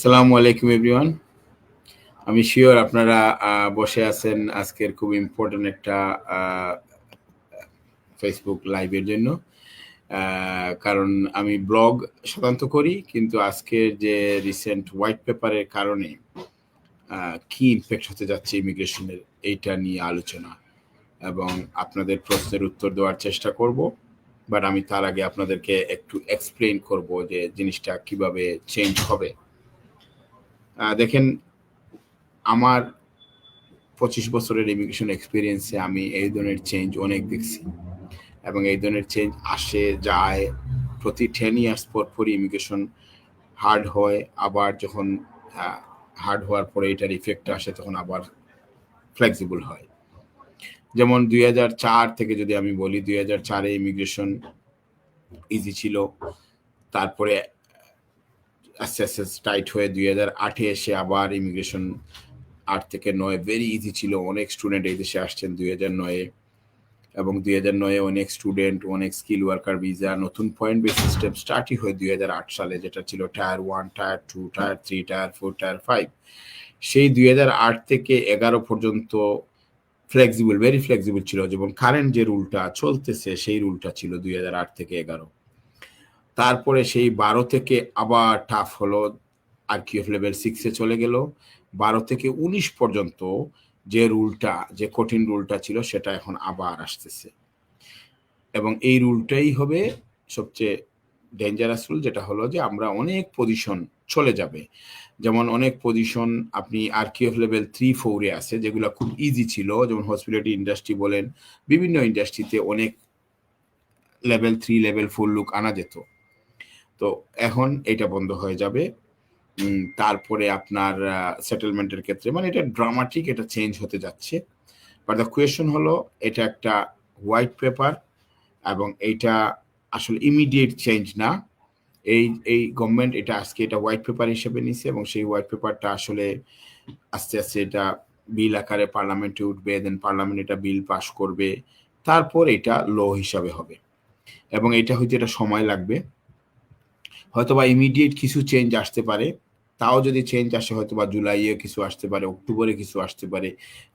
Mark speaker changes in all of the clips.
Speaker 1: আসসালামু আলাইকুম এভরিওয়ান। আমি শিওর আপনারা বসে আছেন আজকের খুব ইম্পর্টেন্ট একটা ফেসবুক লাইভের জন্য। কারণ আমি ব্লগ সাধারণত করি, কিন্তু আজকের যে রিসেন্ট হোয়াইট পেপারের কারণে কি ইমপ্যাক্ট হতে যাচ্ছে ইমিগ্রেশনের, এইটা নিয়ে আলোচনা এবং আপনাদের প্রশ্নের উত্তর দেওয়ার চেষ্টা করব। বাট আমি তার আগে আপনাদেরকে একটু এক্সপ্লেইন করব যে জিনিসটা কিভাবে চেঞ্জ হবে। দেখেন, আমার 25 বছরের ইমিগ্রেশন এক্সপিরিয়েন্সে আমি এই ধরনের চেঞ্জ অনেক দেখছি এবং এই ধরনের চেঞ্জ আসে যায়। প্রতি 10 ইয়ার্স পরই ইমিগ্রেশন হার্ড হয়, আবার যখন হার্ড হওয়ার পরে এটার ইফেক্ট আসে তখন আবার ফ্লেক্সিবল হয়। যেমন 2004 থেকে যদি আমি বলি, 2004-এ ইমিগ্রেশন ইজি ছিল, তারপরে আস্তে আস্তে টাইট হয়ে 2008-এ এসে আবার ইমিগ্রেশন 8 থেকে 9 ভেরি ইজি ছিল। অনেক স্টুডেন্ট এই দেশে আসছেন 2009-এ, এবং 2009-এ অনেক স্টুডেন্ট, অনেক স্কিল ওয়ার্কার ভিসা, নতুন পয়েন্ট বেস সিস্টেম স্টার্টই হয় 2008 সালে, যেটা ছিল tyre 1, tyre 2, tyre 3, tyre 4, tyre 5। সেই 2008 থেকে 11 পর্যন্ত ফ্লেক্সিবল, ভেরি ফ্লেক্সিবল ছিল। যেমন কারেন্ট যে রুলটা চলতেছে সেই রুলটা ছিল 2008 থেকে 11। তারপরে সেই 12 থেকে আবার টাফ হলো, আরকিউএফ লেভেল 6-এ চলে গেল। 12 থেকে 19 পর্যন্ত যে রুলটা, যে কঠিন রুলটা ছিল, সেটা এখন আবার আসতেছে এবং এই রুলটাই হবে সবচেয়ে ডেঞ্জারাস রুল, যেটা হলো যে আমরা অনেক পজিশন চলে যাবে। যেমন অনেক পজিশন আপনি আরকিউএফ লেভেল 3-4-এ আছে, যেগুলো খুব ইজি ছিল। যেমন হসপিটালিটি ইন্ডাস্ট্রি বলেন, বিভিন্ন ইন্ডাস্ট্রিতে অনেক লেভেল 3, লেভেল 4 লোক আনা যেত। তো এখন এটা বন্ধ হয়ে যাবে। তারপরে আপনার সেটেলমেন্টের ক্ষেত্রে, মানে এটা ড্রামাটিক, এটা চেঞ্জ হতে যাচ্ছে। বাট দ্য কোয়েশন হলো, এটা একটা হোয়াইট পেপার এবং এইটা আসলে ইমিডিয়েট চেঞ্জ না। এই গভর্নমেন্ট এটা আজকে এটা হোয়াইট পেপার হিসেবে নিছে এবং সেই হোয়াইট পেপারটা আসলে আস্তে আস্তে এটা বিল আকারে পার্লামেন্টে উঠবে, দেন পার্লামেন্ট এটা বিল পাস করবে, তারপর এটা ল হিসাবে হবে এবং এটা হইতে এটা সময় লাগবে। হয়তোবা ইমিডিয়েট কিছু চেঞ্জ আসতে পারে, তাও যদি চেঞ্জ আসে হয়তোবা জুলাইয়ে কিছু আসতে পারে, অক্টোবরে কিছু আসতে পারে,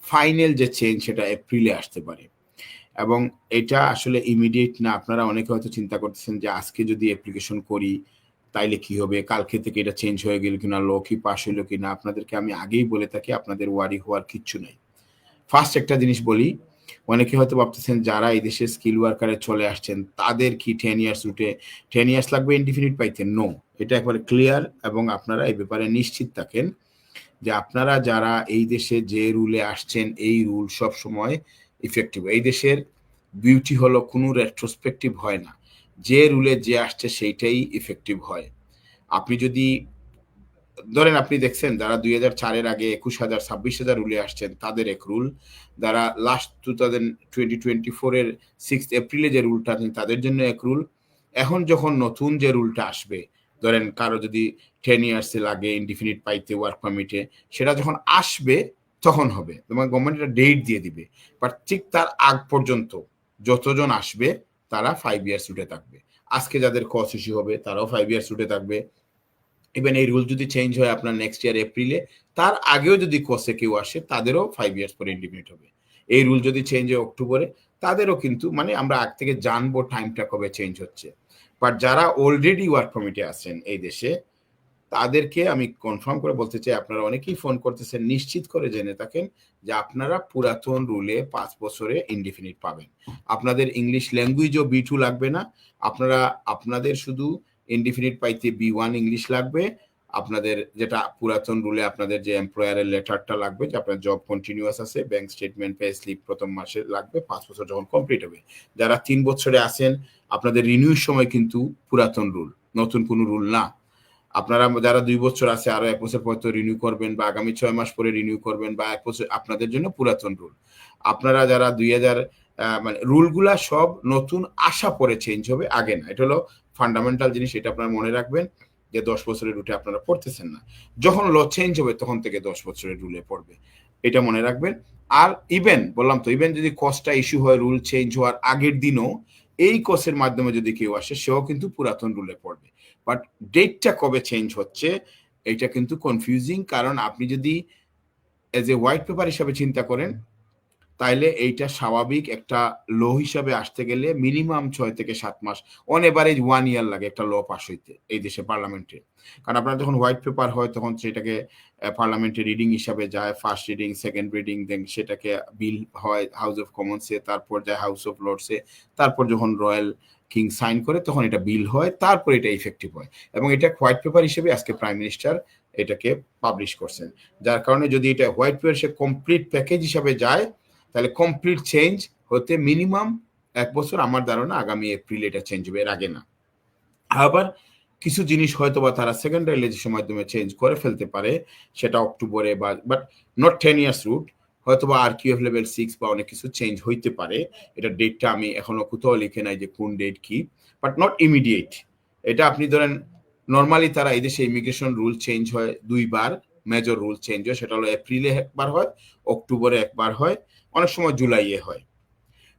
Speaker 1: ফাইনাল যে চেঞ্জ সেটা এপ্রিলে আসতে পারে। এবং এটা আসলে ইমিডিয়েট না। আপনারা অনেকে হয়তো চিন্তা করতেছেন যে আজকে যদি অ্যাপ্লিকেশন করি তাইলে কি হবে, কালকে থেকে এটা চেঞ্জ হয়ে গেল কিনা, ল কি পাস হইলো কিনা। আপনাদেরকে আমি আগেই বলে থাকি, আপনাদের ওয়ারি হওয়ার কিচ্ছু নেই। ফার্স্ট একটা জিনিস বলি, অনেকে হয়তো ভাবতেছেন যারা এই দেশে স্কিল ওয়ার্কারে চলে আসছেন তাদের কি 10 ইয়ার্স রুটে 10 ইয়ার্স লাগবে ইনডিফিনিট পাইতে? নো, এটা একবারে ক্লিয়ার এবং আপনারা এই ব্যাপারে নিশ্চিত থাকেন যে আপনারা যারা এই দেশে যে রুলে আসছেন, এই রুল সব সময় ইফেক্টিভ। এই দেশের বিউটি হলো কোনো রেট্রোস্পেক্টিভ হয় না, যে রুলে যে আসছে সেইটাই ইফেক্টিভ হয়। আপনি যদি ধরেন, আপনি দেখছেন যারা 2004-এর আগে 21,000 26,000 রুলে আসছেন তাদের এক রুল, যারা লাস্ট 2024-এর 6 এপ্রিলে যে রুলটা আছেন তাদের জন্য এক রুল। এখন যখন নতুন যে রুলটা আসবে, ধরেন কারো যদি 10 ইয়ার্সে লাগে ইনডিফিনিট পাইতে ওয়ার্ক পারমিটে, সেটা যখন আসবে তখন হবে, তোমার গভর্নমেন্ট একটা ডেট দিয়ে দিবে। বাট ঠিক তার আগ পর্যন্ত যতজন আসবে তারা 5 ইয়ার্স রুটে থাকবে। আজকে যাদের কস ইস্যু হবে তারাও 5 ইয়ার্স রুটে থাকবে। ইভেন এই রুল যদি চেঞ্জ হয় আপনার নেক্সট ইয়ার এপ্রিলে, তার আগেও যদি কসে কেউ আসে তাদেরও 5 ইয়ার্স পরে ইন্ডিপেন্ডেন্ট হবে। এই রুল যদি চেঞ্জ হয় অক্টোবরে, তাদেরও কিন্তু, মানে আমরা আগ থেকে জানবো টাইমটা কবে চেঞ্জ হচ্ছে। বাট যারা অলরেডি ওয়ার্ক পারমিটে আছেন এই দেশে, তাদেরকে আমি কনফার্ম করে বলতে চাই, আপনারা অনেকেই ফোন করতেছেন, নিশ্চিত করে জেনে থাকেন যে আপনারা পুরাতন রুলে 5 বছরে ইনডিফিনিট পাবেন। আপনাদের ইংলিশ ল্যাঙ্গুয়েজও B2 লাগবে না, আপনাদের শুধু ইনডিফিনিট পাইতে B1 ইংলিশ লাগবে। আপনাদের যেটা পুরাতন রুলে আপনাদের যে এমপ্লয়ারের লেটারটা লাগবে যে আপনার জব কন্টিনিউয়াস আছে, ব্যাংক স্টেটমেন্ট, পে স্লিপ প্রথম মাসে লাগবে 5 বছর যখন কমপ্লিট হবে। যারা 3 বছরে আছেন আপনাদের রিনিউর সময় কিন্তু পুরাতন রুল, নতুন কোনো রুল না। আপনারা যারা 2 বছর আছে আরো 1 বছর পর তো রিনিউ করবেন, বা আগামী 6 মাস পরে রিনিউ করবেন, বা 1 বছর, আপনাদের জন্য পুরাতন রুল। আপনারা যারা 2000 মানে রুলগুলা সব নতুন আসা পরে চেঞ্জ হবে, আগে না। এটা হলো ফান্ডামেন্টাল জিনিস, এটা আপনারা মনে রাখবেন যে 10 বছরের রুটে আপনারা পড়তেছেন না, যখন ল চেঞ্জ হবে তখন থেকে 10 বছরের রুলে পড়বে, এটা মনে রাখবেন। আর ইভেন বললাম তো, ইভেন যদি কস্টটা ইস্যু হয় রুল চেঞ্জ হওয়ার আগের দিনও, এই কসের মাধ্যমে যদি কেউ আসে সেও কিন্তু পুরাতন রুলে পড়বে। বাট ডেটটা কবে চেঞ্জ হচ্ছে এটা কিন্তু কনফিউজিং, কারণ আপনি যদি এজ এ হোয়াইট পেপার হিসাবে চিন্তা করেন তাইলে এইটা স্বাভাবিক একটা ল হিসাবে আসতে গেলে মিনিমাম 6 থেকে 7 মাস, অন এভারেজ 1 ইয়ার লাগে একটা ল পাস হইতে এই দেশে পার্লামেন্টে। কারণ আপনার যখন হোয়াইট পেপার হয় তখন সেটাকে পার্লামেন্টে রিডিং হিসাবে যায়, ফার্স্ট রিডিং, সেকেন্ড রিডিং, দেন সেটাকে বিল হয় হাউস অফ কমন্সে, তারপর যায় হাউস অফ লর্ডসে, তারপর যখন রয়্যাল কিং সাইন করে তখন এটা বিল হয়, তারপর এটা ইফেক্টিভ হয়। এবং এটা হোয়াইট পেপার হিসেবে আজকে প্রাইম মিনিস্টার এটাকে পাবলিশ করছেন, যার কারণে যদি এটা হোয়াইট পেপার সে কমপ্লিট প্যাকেজ হিসাবে যায় তাহলে কমপ্লিট চেঞ্জ হতে মিনিমাম 1 বছর, আমার ধারণা আগামী এপ্রিলে এটা চেঞ্জ হবে, এর আগে না। আবার কিছু জিনিস হয়তো বা তারা সেকেন্ডারি লেজিসলেশনের মাধ্যমে চেঞ্জ করে ফেলতে পারে, সেটা অক্টোবরে বা বাট নট 10 ইয়ার্স রুট, হয়তো বা আরকিউএফ লেভেল 6 বা অনেক কিছু চেঞ্জ হইতে পারে। এটা ডেটটা আমি এখনো কোথাও লিখে নাই যে কোন ডেট কি, বাট নট ইমিডিয়েট। এটা আপনি ধরেন নর্মালি তারা এই দেশে ইমিগ্রেশন রুল চেঞ্জ হয় 2বার, মেজর রুল চেঞ্জ হয়, সেটা হলো এপ্রিলে একবার হয়, অক্টোবরে একবার হয়, অনেক সময় জুলাইয়ে হয়।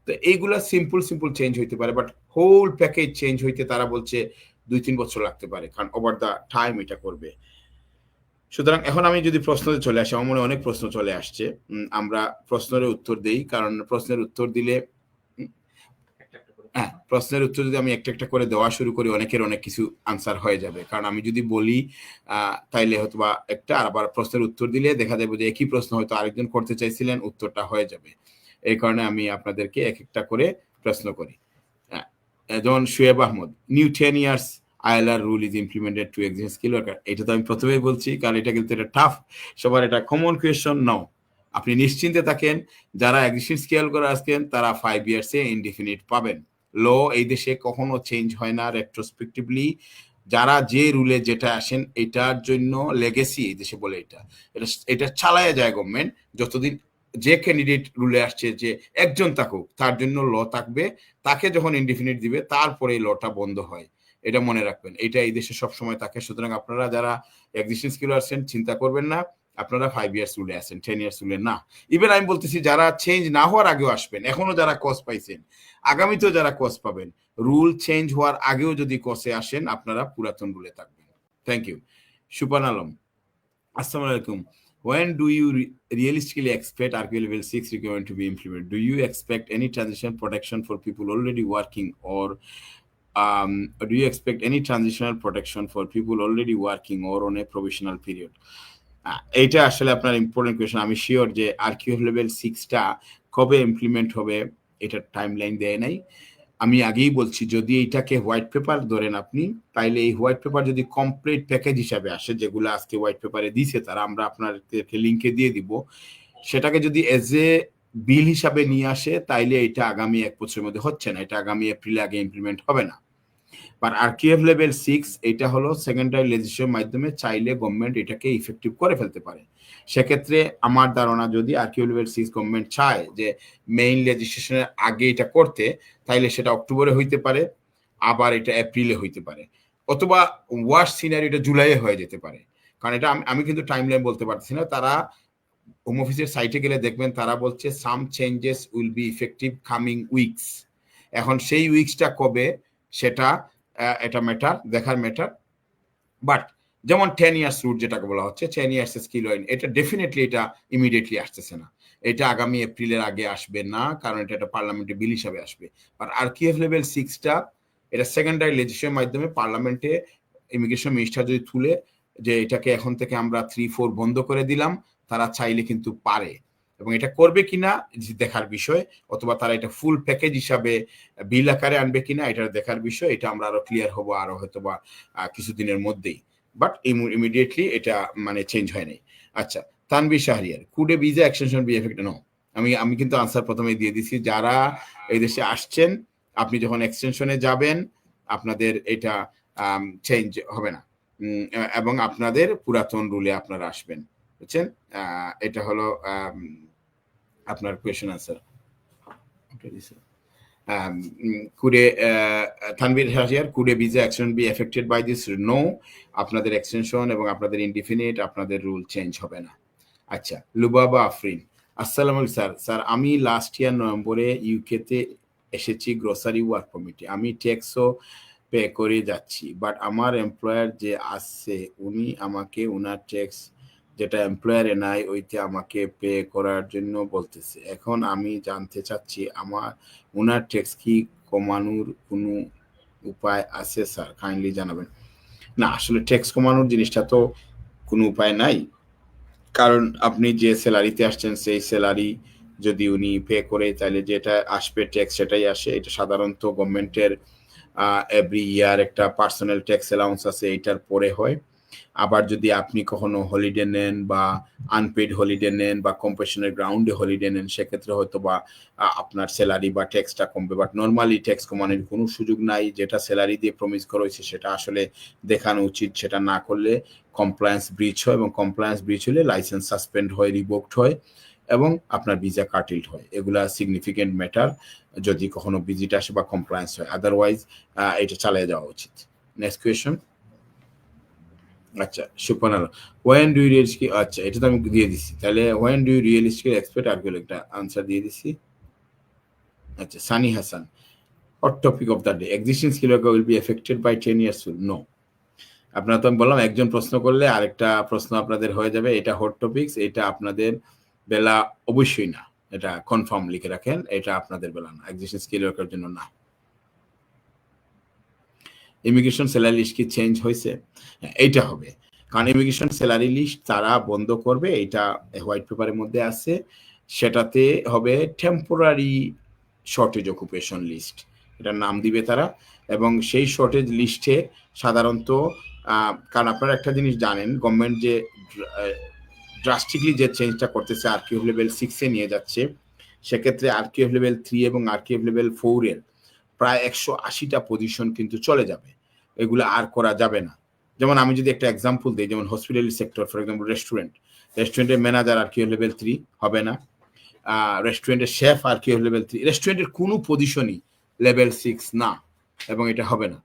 Speaker 1: তো এইগুলা সিম্পল সিম্পল চেঞ্জ হইতে পারে, বাট হোল প্যাকেজ চেঞ্জ হইতে তারা বলছে 2-3 বছর লাগতে পারে, কারণ ওভার দ্য টাইম এটা করবে। সুতরাং এখন আমি যদি প্রশ্নতে চলে আসি, আমার মনে অনেক প্রশ্ন চলে আসছে, আমরা প্রশ্নের উত্তর দেই, কারণ প্রশ্নের উত্তর দিলে হ্যাঁ, প্রশ্নের উত্তর যদি আমি একটা একটা করে দেওয়া শুরু করি অনেকের অনেক কিছু আনসার হয়ে যাবে। কারণ আমি যদি বলি তাইলে হয়তো বা একটা, আর আবার প্রশ্নের উত্তর দিলে দেখা যাবে যে একই প্রশ্ন হয়তো আরেকজন করতে চাইছিলেন, উত্তরটা হয়ে যাবে। এই কারণে আমি আপনাদেরকে এক একটা করে প্রশ্ন করি। যেমন Shoaib Ahmad, new 10 years ILR rule is implemented to existing skill worker. এটা তো আমি প্রথমেই বলছি, কারণ এটা কিন্তু এটা টাফ, সবার এটা কমন কোয়েশ্চন নাও। আপনি নিশ্চিন্তে থাকেন, যারা এক্সিস্টিং স্কিল করে আসছেন তারা 5 ইয়ার্সে ইনডিফিনিট পাবেন। ল এই দেশে কখনো চেঞ্জ হয় না রেট্রোস্পেক্টিভলি, যারা যে রুলে যেটা আসেন এটার জন্য লেগেসি এই দেশে বলে এটা এটা এটা চালায় যায় গভর্নমেন্ট, যতদিন যে ক্যান্ডিডেট রুলে আসছে যে একজন থাকুক তার জন্য ল থাকবে, তাকে যখন ইনডিফিনিট দিবে তারপরে এই লটা বন্ধ হয়। এটা মনে রাখবেন, এটা এই দেশে সবসময় থাকে। সুতরাং আপনারা যারা এক্সিস্টিং স্কিল আসছেন চিন্তা করবেন না, আপনারা 5 ইয়ার্স রুলে আসেন, 10 ইয়ার্স রুলে না। ইভেন আমি বলতেছি যারা চেঞ্জ না হওয়ার আগেও আসবেন, এখনো যারা কস পাইছেন, আগামীতেও যারা কস পাবেন, রুল চেঞ্জ হওয়ার আগেও যদি কসে আসেন আপনারা পুরাতন রুলে থাকবেন। Thank you. সুপান আলম, আসসালামু আলাইকুম। When do you realistically expect RQ level 6 requirement to be implemented? Do you expect any transition protection for people already working, or do you expect any transitional protection for people already working or on a provisional period? এইটা আসলে আপনার important question. আমি sure যে আরকিউএফ level 6টা কবে implement হবে এটার timeline দেয় নাই। আমি আগেই বলছি, যদি এইটাকে হোয়াইট পেপার ধরেন আপনি, তাইলে এই হোয়াইট পেপার যদি কমপ্লিট প্যাকেজ হিসাবে আসে, যেগুলো আজকে হোয়াইট পেপারে দিছে তারা, আমরা আপনাদেরকে লিঙ্কে দিয়ে দিব, সেটাকে যদি এজ এ বিল হিসাবে নিয়ে আসে তাইলে এটা আগামী 1 বছরের মধ্যে হচ্ছে না, এটা আগামী এপ্রিলে আগে ইমপ্লিমেন্ট হবে না। বাট আরকিউএফ লেভেল 6 এটা হলো সেকেন্ডারি লেজিসলেশনের মাধ্যমে চাইলে গভর্নমেন্ট এটাকে ইফেক্টিভ করে ফেলতে পারে। সেক্ষেত্রে আমার ধারণা যদি আরকিউএফ লেভেল 6 গভর্নমেন্ট চায় যে মেইন লেজিসলেশনের আগে এটা করতে, তাইলে সেটা অক্টোবরে হইতে পারে, আবার এটা এপ্রিলে হইতে পারে, অথবা ওয়ার্স্ট সিনারি এটা জুলাইয়ে হয়ে যেতে পারে। কারণ এটা আমি কিন্তু টাইমলাইন বলতে পারছি না। তারা হোম অফিসের সাইটে গেলে দেখবেন তারা বলছে সাম changes will be effective coming weeks. এখন সেই উইকসটা কবে সেটা এটা দেখার ম্যাটার। বাট যেমন 10 ইয়ার্স রুট যেটাকে বলা হচ্ছে, 10 ইয়ার্স স্কিল ওয়াইন, এটা ডেফিনেটলি এটা ইমিডিয়েটলি আসতেছে না, এটা আগামী এপ্রিলের আগে আসবে না, কারণ এটা পার্লামেন্টে বিল হিসাবে আসবে। আর আরকিউএফ লেভেল 6টা এটা সেকেন্ডারি লেজিসলেশনের মাধ্যমে পার্লামেন্টে ইমিগ্রেশন মিনিস্টার যদি তুলে যে এটাকে এখন থেকে আমরা 3-4 বন্ধ করে দিলাম, তারা চাইলে কিন্তু পারে, এবং এটা করবে কিনা দেখার বিষয়, অথবা তারা এটা ফুল প্যাকেজ হিসাবে বিল আকারে আনবে কিনা এটা দেখার বিষয়। এটা আমরা আরো ক্লিয়ার হবো আরো হয়তো বা কিছুদিনের মধ্যেই, বাট ইমিডিয়েটলি এটা মানে চেঞ্জ হয় নাই। আচ্ছা, Tanvir Shahriar, could a visa extension be affect? No. আমি কিন্তু আনসার প্রথমে দিয়ে দিছি, যারা এই দেশে আসছেন আপনি যখন এক্সটেনশনে যাবেন আপনাদের এটা চেঞ্জ হবে না, এবং আপনাদের পুরাতন রুলে আপনারা আসবেন, বুঝছেন? এটা হলো আপনার question answer. Tanvir Shahriar, could a visa extension be affected by this? No, আপনাদের এক্সটেনশন এবং আপনাদের ইনডিফিনিট আপনাদের রুল চেঞ্জ হবে না। আচ্ছা, লুবাবা আফরিন, আসসালামু আলাইকুম স্যার, আমি লাস্ট ইয়ার নভেম্বরে ইউকেতে এসেছি গ্রোসারি ওয়ার্ক পারমিটে। আমি ট্যাক্সও পে করে যাচ্ছি, বাট আমার এমপ্লয়ার যে আসছে উনি আমাকে ওনার ট্যাক্স যেটা এমপ্লয়ারে নাই ওইতে আমাকে পে করার জন্য বলতেছে। এখন আমি জানতে চাচ্ছি আমার ওনার ট্যাক্স কি কমানোর কোনো উপায় আছে স্যার, কাইন্ডলি জানাবেন। না, আসলে ট্যাক্স কমানোর জিনিসটা তো কোনো উপায় নাই, কারণ আপনি যে স্যালারিতে আসছেন সেই স্যালারি যদি উনি পে করে তাহলে যেটা আসবে ট্যাক্স সেটাই আসে। এটা সাধারণত গভর্নমেন্টের এভরি ইয়ার একটা পার্সোনাল ট্যাক্স অ্যালাউন্স আছে, এইটার পরে হয়। আবার যদি আপনি কখনো হলিডে নেন বা আনপেড হলিডে নেন বা কম্পেশনের গ্রাউন্ডে হলিডে নেন, সেক্ষেত্রে হয়তো বা আপনার স্যালারি বা ট্যাক্সটা কমবে, বাট নর্মালি ট্যাক্স কমানোর কোনো সুযোগ নাই। যেটা স্যালারি দিয়ে প্রমিস করা হয়েছে সেটা আসলে দেখানো উচিত, সেটা না করলে কমপ্লায়েন্স ব্রিচ হয়, এবং কমপ্লায়েন্স ব্রিচ হলে লাইসেন্স সাসপেন্ড হয়, রিভোকড হয়, এবং আপনার ভিসা কাটিল্ড হয়। এগুলা সিগনিফিকেন্ট ম্যাটার যদি কখনো ভিজিট আসে বা কমপ্লায়েন্স হয়, আদারওয়াইজ এটা চালিয়ে যাওয়া উচিত। Next question. আচ্ছা, Suparna, when do you realistic, আচ্ছা এটা তো আমি দিয়ে দিচ্ছি, তাহলে when do you realistic expect আরগুলো একটা আনসার দিয়ে দিচ্ছি। আচ্ছা, Sunny Hasan, hot topic of the day, existing skill worker will be affected by 10 years soon? No. আপনারা তো আমি বললাম একজন প্রশ্ন করলে আরেকটা প্রশ্ন আপনাদের হয়ে যাবে, এটা হট টপিকস, এটা আপনাদের বেলা অবশ্যই না, এটা কনফার্ম লিখে রাখেন, এটা আপনাদের বেলা না, এক্সিস্টিং স্কিল ওয়ার্কার জন্য না। ইমিগ্রেশন স্যালারি লিস্ট কি চেঞ্জ হয়েছে? এইটা হবে, কারণ ইমিগ্রেশন স্যালারি লিস্ট তারা বন্ধ করবে, এটা হোয়াইট পেপারের মধ্যে আছে, সেটাতে হবে টেম্পোরারি শর্টেজ অকুপেশন লিস্ট, এটার নাম দিবে তারা। এবং সেই শর্টেজ লিস্টে সাধারণত কারণ আপনারা একটা জিনিস জানেন, গভর্নমেন্ট যে ড্রাস্টিকলি যে চেঞ্জটা করতেছে আরকিউএফ লেভেল 6-এ নিয়ে যাচ্ছে, সেক্ষেত্রে আরকিউএফ লেভেল 3 এবং আরকিউএফ লেভেল 4-এর প্রায় 180টা পজিশন কিন্তু চলে যাবে, এগুলো আর করা যাবে না। যেমন আমি যদি একটা এক্সাম্পল দিই, যেমন হসপিটাল সেক্টর, ফর এক্সাম্পল রেস্টুরেন্টের ম্যানেজার আরকিউএফ লেভেল 3 হবে না, রেস্টুরেন্টের শেফ আরকিউএফ লেভেল 3, রেস্টুরেন্টের কোনো পজিশনই লেভেল 6 না, এবং এটা হবে না।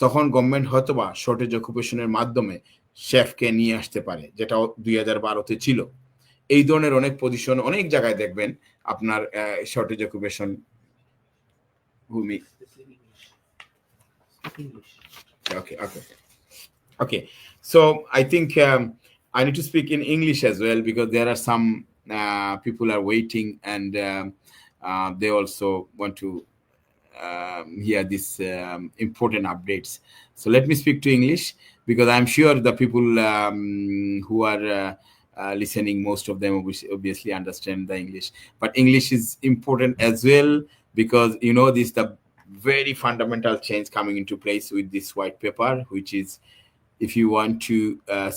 Speaker 1: তখন গভর্নমেন্ট হয়তোবা শর্টেজ অকুপেশনের মাধ্যমে শেফকে নিয়ে আসতে পারে, যেটা 2012-তে ছিল। এই ধরনের অনেক পজিশন অনেক জায়গায় দেখবেন আপনার শর্টেজ অকুপেশন ভূমি। Okay, so I think I need to speak in English as well, because there are some people are waiting, and they also want to hear these important updates. So let me speak to English, because I'm sure the people who are listening, most of them obviously understand the English, but English is important as well, because you know this the very fundamental change coming into place with this white paper, which is if you want to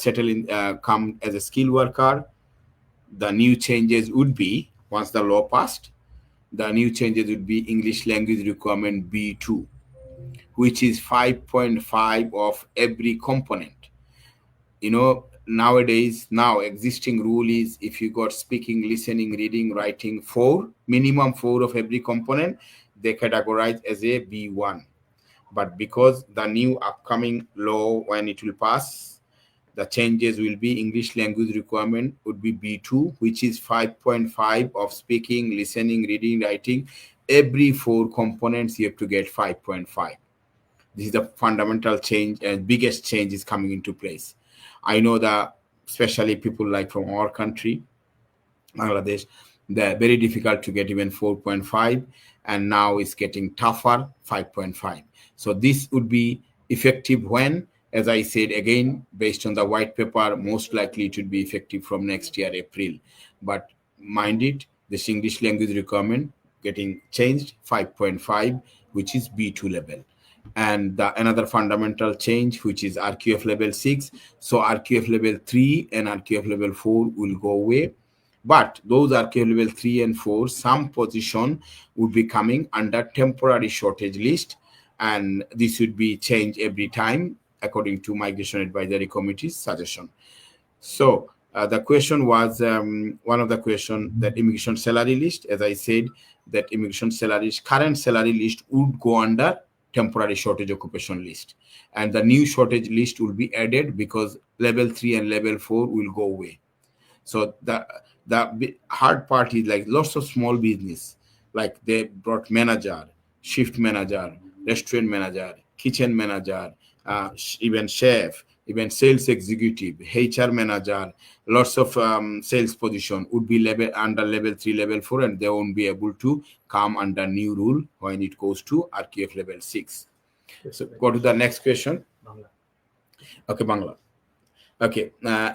Speaker 1: settle in, come as a skilled worker, the new changes would be, once the law passed, the new changes would be English language requirement B2, which is 5.5 of every component. You know, nowadays, now existing rule is if you got speaking, listening, reading, writing, minimum 4 of every component, they categorize as a B1. But because the new upcoming law, when it will pass, the changes will be English language requirement would be B2, which is 5.5 of speaking, listening, reading, writing. Every 4 components you have to get 5.5. This is the fundamental change, and biggest change is coming into place. I know that especially people like from our country, Bangladesh, they're very difficult to get even 4.5, and now it's getting tougher, 5.5. So this would be effective when, as I said again, based on the white paper, most likely it would be effective from next year, April. But mind it, this English language requirement getting changed, 5.5, which is B2 level. And another fundamental change, which is RQF level 6. So RQF level 3 and RQF level 4 will go away. But those RQF level 3 and 4, some position would be coming under temporary shortage list, and this would be changed every time according to Migration Advisory Committee's suggestion. So the question was, one of the question, that immigration salary list, as I said, that immigration salaries, current salary list would go under temporary shortage occupation list, and the new shortage list will be added because level 3 and level 4 will go away. So the hard part is like lots of small business, like they brought manager, shift manager, restaurant manager, kitchen manager, even chef, even sales executive, HR manager, lots of sales position would be under level 3, level 4, and they won't be able to come under new rule when it goes to RQF level 6. So go to the next question. Okay, Bangla. Okay,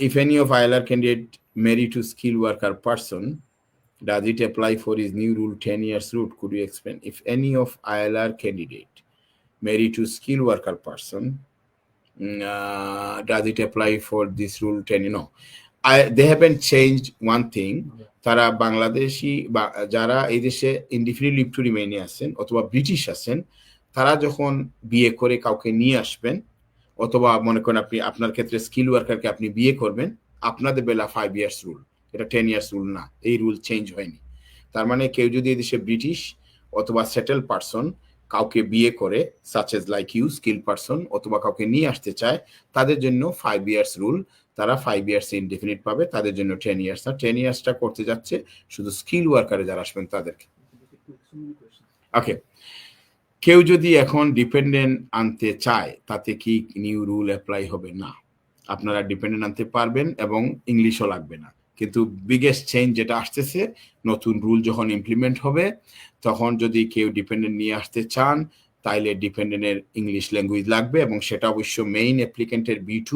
Speaker 1: if any of ILR candidate married to skilled worker person, does it apply for his new rule 10 years route? Could you explain? If any of ILR candidate married to skilled worker person, does it apply for this rule 10? No, they haven't changed one thing. তারা বাংলাদেশি যারা এই দেশে indefinite leave to রিমেইনে আছেন অথবা British আছেন, তারা যখন বিয়ে করে কাউকে নিয়ে আসবেন, অথবা মনে করেন আপনি আপনার ক্ষেত্রে স্কিল ওয়ার্কারকে আপনি বিয়ে করবেন, আপনাদের বেলা 5 ইয়ার্স রুল, এটা 10 ইয়ার্স রুল না, এই রুল চেঞ্জ হয়নি। তার মানে কেউ যদি এই দেশে ব্রিটিশ অথবা সেটেল পারসন কাউকে বিয়ে করে, such as like you skill person, অথবা কাউকে নিয়ে আসতে চায়, তাদের জন্য 5 ইয়ার্স রুল, তারা 5 ইয়ার্স ইনডেফিনিট পাবে, তাদের জন্য 10 ইয়ার্স না। 10 ইয়ার্সটা করতে যাচ্ছে শুধু স্কিল ওয়ার্কারে যারা আসবেন তাদেরকে। ওকে, কেউ যদি এখন ডিপেন্ডেন্ট আনতে চায় তাতে কি নিউ রুল অ্যাপ্লাই হবে? না, আপনারা ডিপেন্ডেন্ট আনতে পারবেন এবং ইংলিশও লাগবে না। কিন্তু বিগেস্ট চেঞ্জ যেটা আসতেছে, নতুন রুল যখন ইমপ্লিমেন্ট হবে তখন যদি কেউ ডিপেন্ডেন্ট নিয়ে আসতে চান তাইলে ডিপেন্ডেন্টের ইংলিশ ল্যাঙ্গুয়েজ লাগবে, এবং সেটা অবশ্য main অ্যাপ্লিকেন্টের B2,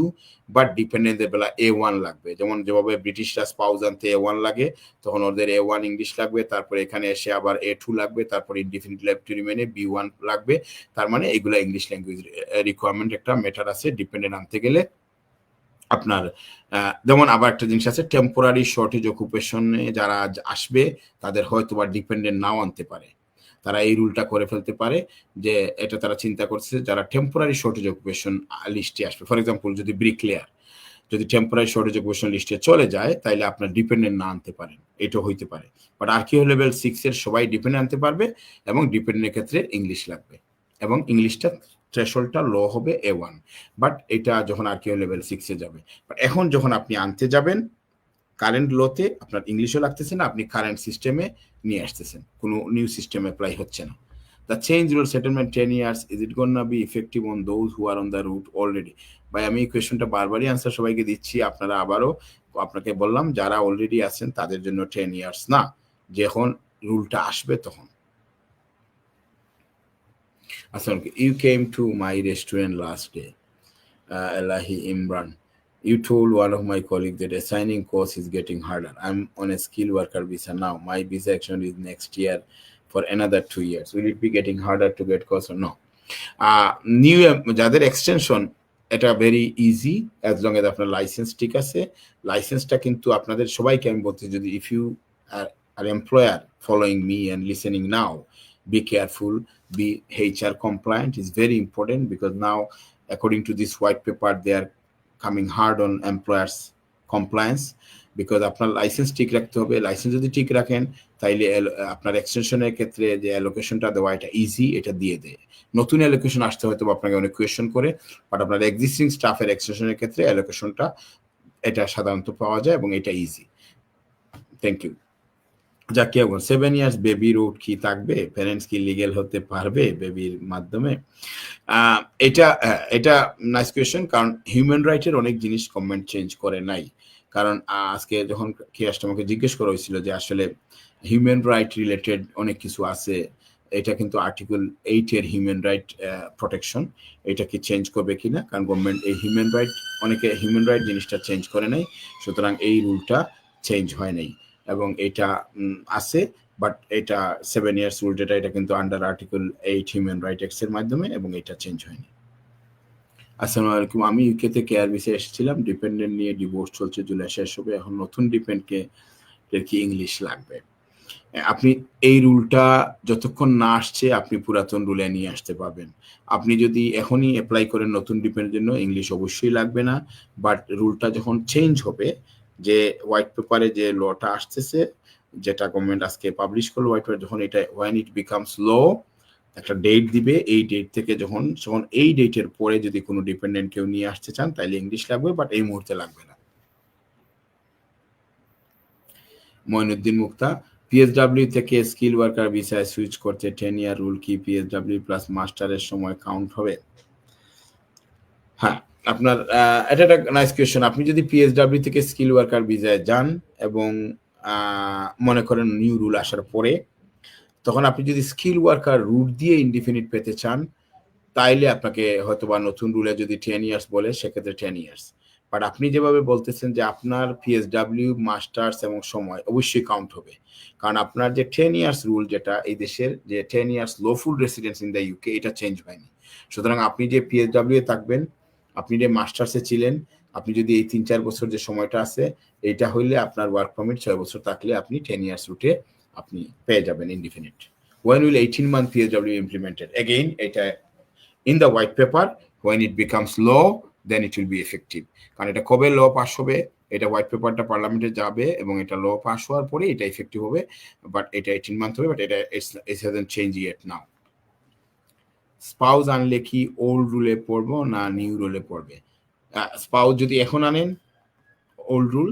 Speaker 1: but ডিপেন্ডেন্টের Bela A1 লাগবে। যেমন যেভাবে ব্রিটিশরা স্পাউস আনতে A1 লাগে, তখন ওদের A1 ইংলিশ লাগবে, তারপরে এখানে এসে আবার A2 লাগবে, তারপরে ইনডিফিনিট লিভ টু রিমেইনে B1 লাগবে। তার মানে এগুলো ইংলিশ ল্যাঙ্গুয়েজ রিকোয়ারমেন্ট একটা ম্যাটার আছে ডিপেন্ডেন্ট আনতে গেলে আপনার। যেমন আবার একটা জিনিস আছে, টেম্পোরারি শর্টেজ অকুপেশনে যারা আসবে তাদের হয়তো বা ডিপেন্ডেন্ট নাও আনতে পারে, তারা এই রুলটা করে ফেলতে পারে যে এটা তারা চিন্তা করছে যারা টেম্পোরারি শর্টেজ অকুপেশন লিস্টে আসবে। ফর এক্সাম্পল যদি ব্রিকলেয়ার যদি টেম্পোরারি শর্টেজ অকুপেশন লিস্টে চলে যায় তাইলে আপনার ডিপেন্ডেন্ট না আনতে পারেন, এটা হইতে পারে। বাট আরকিউ লেভেল 6 এর সবাই ডিপেন্ডেন্ট আনতে পারবে, এবং ডিপেন্ডেন্টের ক্ষেত্রে ইংলিশ লাগবে, এবং ইংলিশটা থ্রেশহোল্ডটা লো হবে A1। বাট এটা যখন আরকিউ লেভেল 6 এ যাবে, বাট এখন যখন আপনি আনতে যাবেন কারেন্ট লোতে আপনার ইংলিশও লাগতেছে না, আপনি কারেন্ট সিস্টেমে নিয়ে আসতেছেন, কোনো নিউ সিস্টেম অ্যাপ্লাই হচ্ছে না। The change rule settlement 10 years, is it gonna be effective on those who are on the route already? ভাই আমি এই কোয়েশ্চনটা বারবারই আনসার সবাইকে দিচ্ছি, আপনারা আবারও আপনাকে বললাম যারা অলরেডি আছেন তাদের জন্য 10 ইয়ার্স না, যখন রুলটা আসবে তখন। আসসালামু আলাইকুম। You came to my restaurant last day, Elahi Imran. You told one of my colleagues that assigning course is getting harder. I'm on a skilled worker visa now. My visa action is next year for another 2 years. Will it be getting harder to get course or no? New যাদের এক্সটেনশন এটা very easy as long as আপনার licence ঠিক আছে। লাইসেন্সটা কিন্তু আপনাদের সবাইকে আমি বলতে, যদি if you are employer following me and listening now, be careful, be HR compliant is very important, because now according to this white paper they are coming hard on employers compliance, because আপনার licence ঠিক রাখতে হবে। Licence যদি ঠিক রাখেন তাইলে আপনার এক্সটেনশনের ক্ষেত্রে যে অ্যালোকেশনটা দেওয়া এটা ইজি, এটা দিয়ে দেয়। নতুন অ্যালোকেশন আসতে হয়তো আপনাকে অনেক কোয়েশ্চন করে, বাট আপনার এক্সিস্টিং স্টাফের এক্সটেনশনের ক্ষেত্রে অ্যালোকেশনটা এটা সাধারণত পাওয়া যায় এবং এটা ইজি। Thank you. যাকে 7 ইয়ার্স বেবি রুট কি থাকবে? প্যারেন্টস কি লিগেল হতে পারবে বেবির মাধ্যমে? এটা নাইস কোয়েশ্চেন, কারণ হিউম্যান রাইটের অনেক জিনিস গভর্নমেন্ট চেঞ্জ করে নাই। কারণ আজকে যখন কেসটা আমাকে জিজ্ঞেস করা হয়েছিল যে আসলে হিউম্যান রাইট রিলেটেড অনেক কিছু আছে, এটা কিন্তু আর্টিকেল 8 এর হিউম্যান রাইট প্রোটেকশন, এটা কি চেঞ্জ করবে কিনা, কারণ গভর্নমেন্ট এই হিউম্যান রাইট, অনেকে হিউম্যান রাইট জিনিসটা চেঞ্জ করে নাই, সুতরাং এই রুলটা চেঞ্জ হয় নাই এবং এটা আছে। বাট এটা 7 ইয়ার্স রুল যেটা, এটা কিন্তু under article 8 human right acts এর মাধ্যমে, এবং এটা চেঞ্জ হয়নি। আসসালামু আলাইকুম। আমি ইউকে থেকে কেয়ার ভিসা এসেছিলাম, ডিপেন্ডেন্ট নিয়ে ডিভোর্স চলছে, জুলাই শেষ হবে, এখন নতুন ডিপেন্ডকে কি ইংলিশ লাগবে? আপনি এই রুলটা যতক্ষণ না আসছে আপনি পুরাতন রুলে নিয়ে আসতে পারবেন। আপনি যদি এখনই অ্যাপ্লাই করেন নতুন ডিপেন্ডের জন্য, ইংলিশ অবশ্যই লাগবে না। বাট রুলটা যখন চেঞ্জ হবে, যে হোয়াইট পেপারে যে লটা আসতেছে, যেটা গভর্নমেন্ট আজকে পাবলিশ করলো হোয়াইট পেপার, যখন এটা ওয়েন ইট বিকামস ল, একটা ডেট দিবে, এই ডেট থেকে যখন এই ডেটের পরে যদি কোনো ডিপেন্ডেন্ট কেউ নিয়ে আসতে চান তাহলে ইংলিশ লাগবে, বাট এই মুহূর্তে লাগবে না। মঈনুদ্দিন মুক্তা, পিএসডব্লিউ থেকে স্কিল ওয়ার্কার ভিসায় সুইচ করতে 10 ইয়ার রুল কি পিএসডব্লিউ প্লাস মাস্টারের সময় কাউন্ট হবে? হ্যাঁ, আপনার এটা একটা নাইস কোয়েশ্চেন। আপনি যদি পিএসডব্লিউ থেকে স্কিল ওয়ার্কার ভিসায় যান এবং মনে করেন নিউ রুল আসার পরে, তখন আপনি যদি স্কিল ওয়ার্কার রুট দিয়ে ইনডিফিনিট পেতে চান, তাইলে আপনাকে হয়তোবা নতুন রুলে যদি 10 ইয়ার্স বলে সেক্ষেত্রে 10 ইয়ার্স। বাট আপনি যেভাবে বলতেছেন যে আপনার পিএসডব্লিউ মাস্টার্স এবং সময় অবশ্যই কাউন্ট হবে, কারণ আপনার যে 10 ইয়ার্স রুল যেটা এই দেশের যে 10 years lawful residence in the UK, এটা চেঞ্জ হয়নি। সুতরাং আপনি যে পিএসডব্লিউ এ থাকবেন, আপনি যে মাস্টার্সে ছিলেন, আপনি যদি এই 3-4 বছর যে সময়টা আছে, এইটা হইলে আপনার ওয়ার্ক পারমিট 6 বছর থাকলে আপনি 10 ইয়ার্স রুটে আপনি পেয়ে যাবেন indefinite. When will 18-month PSW implemented? Again, এটা in the white paper, when it becomes law, then it will be effective. কারণ এটা কবে ল পাস হবে, এটা হোয়াইট পেপারটা পার্লামেন্টে যাবে এবং এটা ল পাস হওয়ার পরে এটা ইফেক্টিভ হবে, বাট এটা 18 মান্থ হবে, বাট এটা it hasn't changed yet now. Spouse আনলে কি ওল্ড রুলে পড়বো না নিউ রুলে পড়বে? স্পাউস যদি এখন আনেন ওল্ড রুল,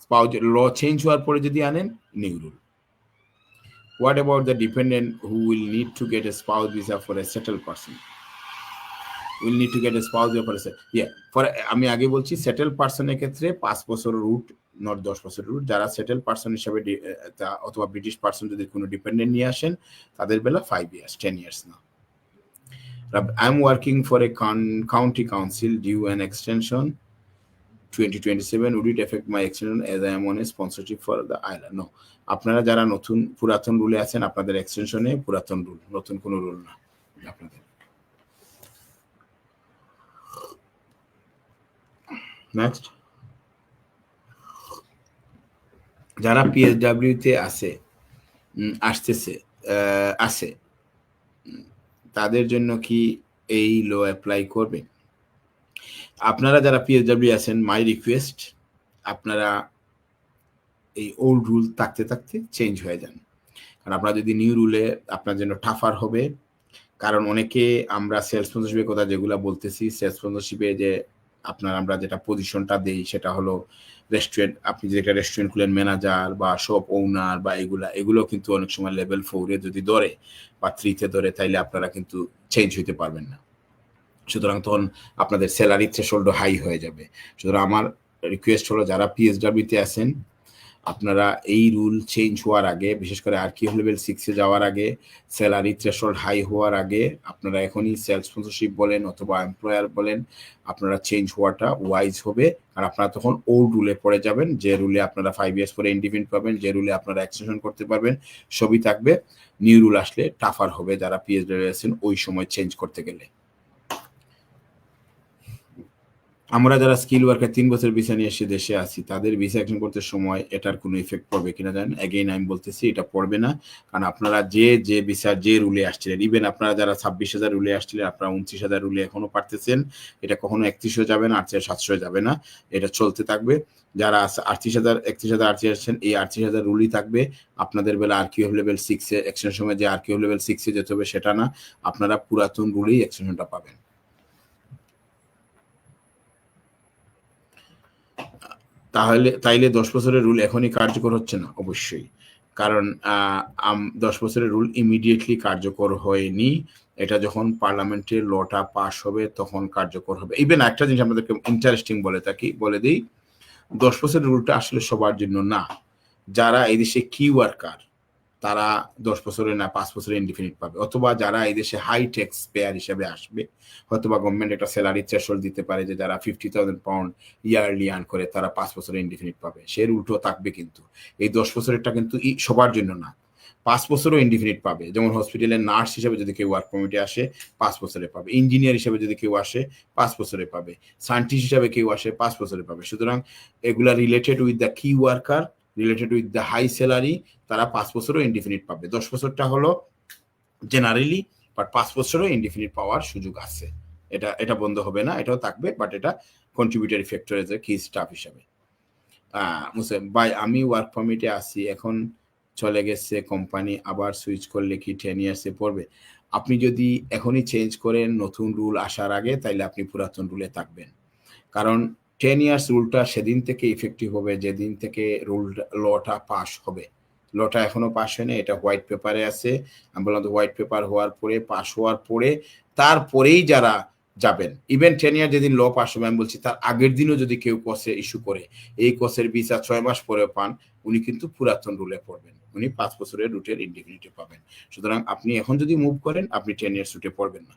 Speaker 1: স্পাউস ল চেঞ্জ হওয়ার পরে যদি আনেন new rule. What about the dependent who will need to get a spouse visa for a settled person? Will need to get a spouse visa for a yeah, for আমি আগে বলছি settle পারসনের ক্ষেত্রে 5 বছর root, not 10 বছর root. যারা settle person হিসেবে অথবা British person যদি কোনো ডিপেন্ডেন্ট নিয়ে আসেন, তাদের বেলা 5 ইয়ার্স, 10 ইয়ার্স না। I'm working for a county council due an extension 2027. Would it affect my extension as I am on a sponsorship for the island? No. আপনারা যারা নতুন পুরাতন রুলে আছেন, আপনাদের এক্সটেনশনে পুরাতন রুল, নতুন কোনো রুল না আপনাদের। নেক্সট, যারা পিএসডব্লিউ তে আছে তাদের জন্য কি এই ল অ্যাপ্লাই করবে? আপনারা যারা পিএসডব্লিউ আছেন, মাই রিকোয়েস্ট, আপনারা এই ওল্ড রুল থাকতে থাকতে চেঞ্জ হয়ে যান, কারণ আপনারা যদি নিউ রুলে আপনার জন্য টাফার হবে। কারণ অনেকে আমরা সেলস স্পন্সরশিপের কথা যেগুলো বলতেছি, সেলস স্পন্সরশিপে যে আমরা যেটা পজিশনটা দেই সেটা হলো রেস্টুরেন্ট, আপনি যে একটা রেস্টুরেন্ট খুলেন, ম্যানেজার বা শপ ওনার বা এগুলো কিন্তু অনেক সময় লেভেল 4-এ যদি ধরে বা 3-তে ধরে, তাইলে আপনারা কিন্তু চেঞ্জ হইতে পারবেন না। সুতরাং তখন আপনাদের স্যালারি থ্রেশহোল্ড হাই হয়ে যাবে। সুতরাং আমার রিকোয়েস্ট হলো, যারা পিএসডব্লিউতে আছেন, আপনারা এই রুল চেঞ্জ হওয়ার আগে, বিশেষ করে আরকিউ লেভেল 6-এ যাওয়ার আগে, স্যালারি থ্রেশহোল্ড হাই হওয়ার আগে আপনারা এখনই সেলস স্পন্সরশিপ বলেন অথবা এমপ্লয়ার বলেন, আপনারা চেঞ্জ হওয়াটা ওয়াইজ হবে। আর আপনারা তখন ওল্ড রুলে পড়ে যাবেন, যে রুলে আপনারা 5 ইয়ার্স পরে ইন্ডিপেন্ডেন্ট পাবেন, যে রুলে আপনারা এক্সটেনশন করতে পারবেন, সবই থাকবে। নিউ রুল আসলে টাফার হবে যারা পিএসডব্লিউ আছেন ওই সময় চেঞ্জ করতে গেলে। আমরা যারা স্কিল ওয়ার্কার 3 বছর ভিসা নিয়ে এসে দেশে আছি, তাদের ভিসা এক্সটেনশন করতে সময় এটার কোনো ইফেক্ট পড়বে কিনা জানেন? এগেইন আমি বলতেছি, এটা পড়বে না, কারণ আপনারা যে ভিসা যে রুলে আসছিলেন, ইভেন আপনারা যারা 26,000 রুলে আসছিলেন, আপনারা 29,000 রুলে এখনো পারতেছেন, এটা কখনো 31-ও যাবে না, 700 যাবে না, এটা চলতে থাকবে। যারা 31,000 আসছেন, এই 38,000 রুলই থাকবে আপনাদের বেলা। আরকিউ লেভেল 6-এ এক্সটেনশন সময় যে আরকিউ লেভেল 6-এ যেতে হবে সেটা না, আপনারা পুরাতন রুলেই এক্সটেনশনটা পাবেন। তাইলে 10 বছরের রুল এখনই কার্যকর হচ্ছে না? অবশ্যই, কারণ 10 বছরের রুল ইমিডিয়েটলি কার্যকর হয়নি। এটা যখন পার্লামেন্টের লটা পাস হবে তখন কার্যকর হবে। ইভেন একটা জিনিস আপনাদেরকে ইন্টারেস্টিং বলে দিই, 10 বছরের রুলটা আসলে সবার জন্য না। যারা এই দেশে কি ওয়ার্কার, তারা 10 বছরে না 5 বছরে ইনডিফিনিট পাবে, অথবা যারা এই দেশে হাই ট্যাক্স পেয়ার হিসেবে আসবে, হয়তোবা গভর্নমেন্ট একটা স্যালারি থ্রেশহোল্ড দিতে পারে যে যারা 50,000 পাউন্ড ইয়ারলি আর্ন করে তারা 5 বছরে ইনডিফিনিট পাবে, সে রুলটো থাকবে। কিন্তু এই 10 বছরেরটা কিন্তু সবার জন্য না, 5 বছরও ইনডিফিনিট পাবে। যেমন হসপিটালের নার্স হিসেবে যদি কেউ ওয়ার্ক পারমিটে আসে 5 বছরে পাবে, ইঞ্জিনিয়ার হিসেবে যদি কেউ আসে 5 বছরে পাবে, সায়েন্টিস্ট হিসেবে কেউ আসে 5 বছরে পাবে। সুতরাং এগুলা related with the key worker, related with the high salary, তারা 5 বছরও ইনডিফিনিট পাবে। 10 বছরটা হলো জেনারেলি, বাট 5 বছরও ইনডিফিনিট পাওয়ার সুযোগ আছে। এটা বন্ধ হবে না, এটাও থাকবে, বাট এটা কন্ট্রিবিউটরি ফ্যাক্টর এজ এ কি স্টাফ হিসাবে। মুসলিম ভাই, আমি ওয়ার্ক পারমিটে আছি, এখন চলে গেছে কোম্পানি, আবার সুইচ করলে কি 10 ইয়ার্সে পড়বে? আপনি যদি এখনই চেঞ্জ করেন নতুন রুল আসার আগে, তাইলে আপনি পুরাতন রুলে থাকবেন, কারণ 10 ইয়ার্স রুলটা সেদিন থেকে ইফেক্টিভ হবে যেদিন থেকে লটা পাস হবে। লটা এখনো পাস হয়নি, এটা হোয়াইট পেপারে আছে। আমি বললাম তো হোয়াইট পেপার হওয়ার পরে, পাস হওয়ার পরে, তারপরেই যারা যাবেন, ইভেন 10 ইয়ার যেদিন ল পাস হবে, আমি বলছি তার আগের দিনও যদি কেউ কোর্সে ইস্যু করে, এই কোর্সের ভিসা 6 মাস পরেও পান, উনি কিন্তু পুরাতন রুলে পড়বেন, উনি 5 বছরের রুটের ইনডিফিনিটি পাবেন। সুতরাং আপনি এখন যদি মুভ করেন, আপনি 10 ইয়ার্স রুটে পড়বেন না।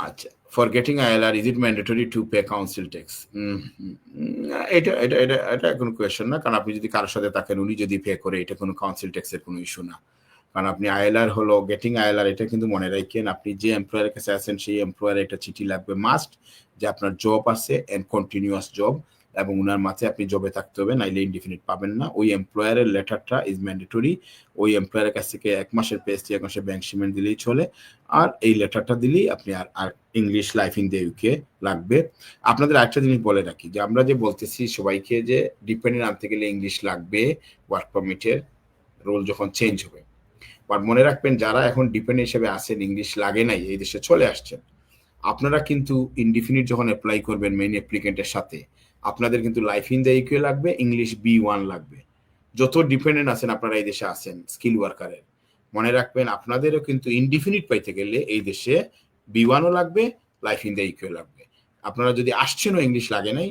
Speaker 1: আচ্ছা, for getting ILR is it mandatory to pay council tax? এটা কোনো কোয়েশ্চেন না, কারণ আপনি যদি কারোর সাথে থাকেন, উনি যদি পে করে, এটা কোনো কাউন্সিল ট্যাক্সের কোনো ইস্যু না। কারণ আপনি আইএলআর হলো গেটিং আইএলআর, এটা কিন্তু মনে রাখেন, আপনি যে এমপ্লয়ারের কাছে আছেন সেই এমপ্লয়ারের একটা চিঠি লাগবে মাস্ট, যে আপনার জব আছে এন্ড কন্টিনিউয়াস জব, এবং উনার মাঝে আপনি জবে থাকতে হবে, নাইলে ইনডিফিনিট পাবেন না। ওই এমপ্লয়ারের লেটারটা ইজ ম্যান্ডেটরি। ওই এমপ্লয়ারের কাছ থেকে 1 মাসের পেস্টি, 1 মাসের ব্যাংক স্টেটমেন্ট দিলেই চলে। আর এই লেটারটা দিলেই আপনি আর English life in the UK লাগবে। আপনাদের আরেকটা জিনিস বলে রাখি, যে আমরা যে বলতেছি সবাইকে যে ডিপেন্ডেন্ট আনতে গেলে ইংলিশ লাগবে ওয়ার্ক পারমিটের রোল যখন চেঞ্জ হবে, বাট মনে রাখবেন যারা এখন ডিপেন্ডেন্ট হিসেবে আছেন, ইংলিশ লাগে নাই, এই দেশে চলে আসছেন, আপনারা কিন্তু ইনডিফিনিট যখন অ্যাপ্লাই করবেন মেইন অ্যাপ্লিকেন্টের সাথে, আপনাদের কিন্তু লাইফ ইন দ্য ইকুয়ে লাগবে, ইংলিশ B1 লাগবে। যত ডিপেন্ডেন্ট আছেন আপনারা এই দেশে আছেন স্কিল ওয়ার্কারের, মনে রাখবেন আপনাদেরও কিন্তু ইনডিফিনিট পাইতে গেলে এই দেশে B1ও লাগবে, লাইফ ইন দ্য ইকুয়ে লাগবে। আপনারা যদি আসছেনও ইংলিশ লাগে নাই,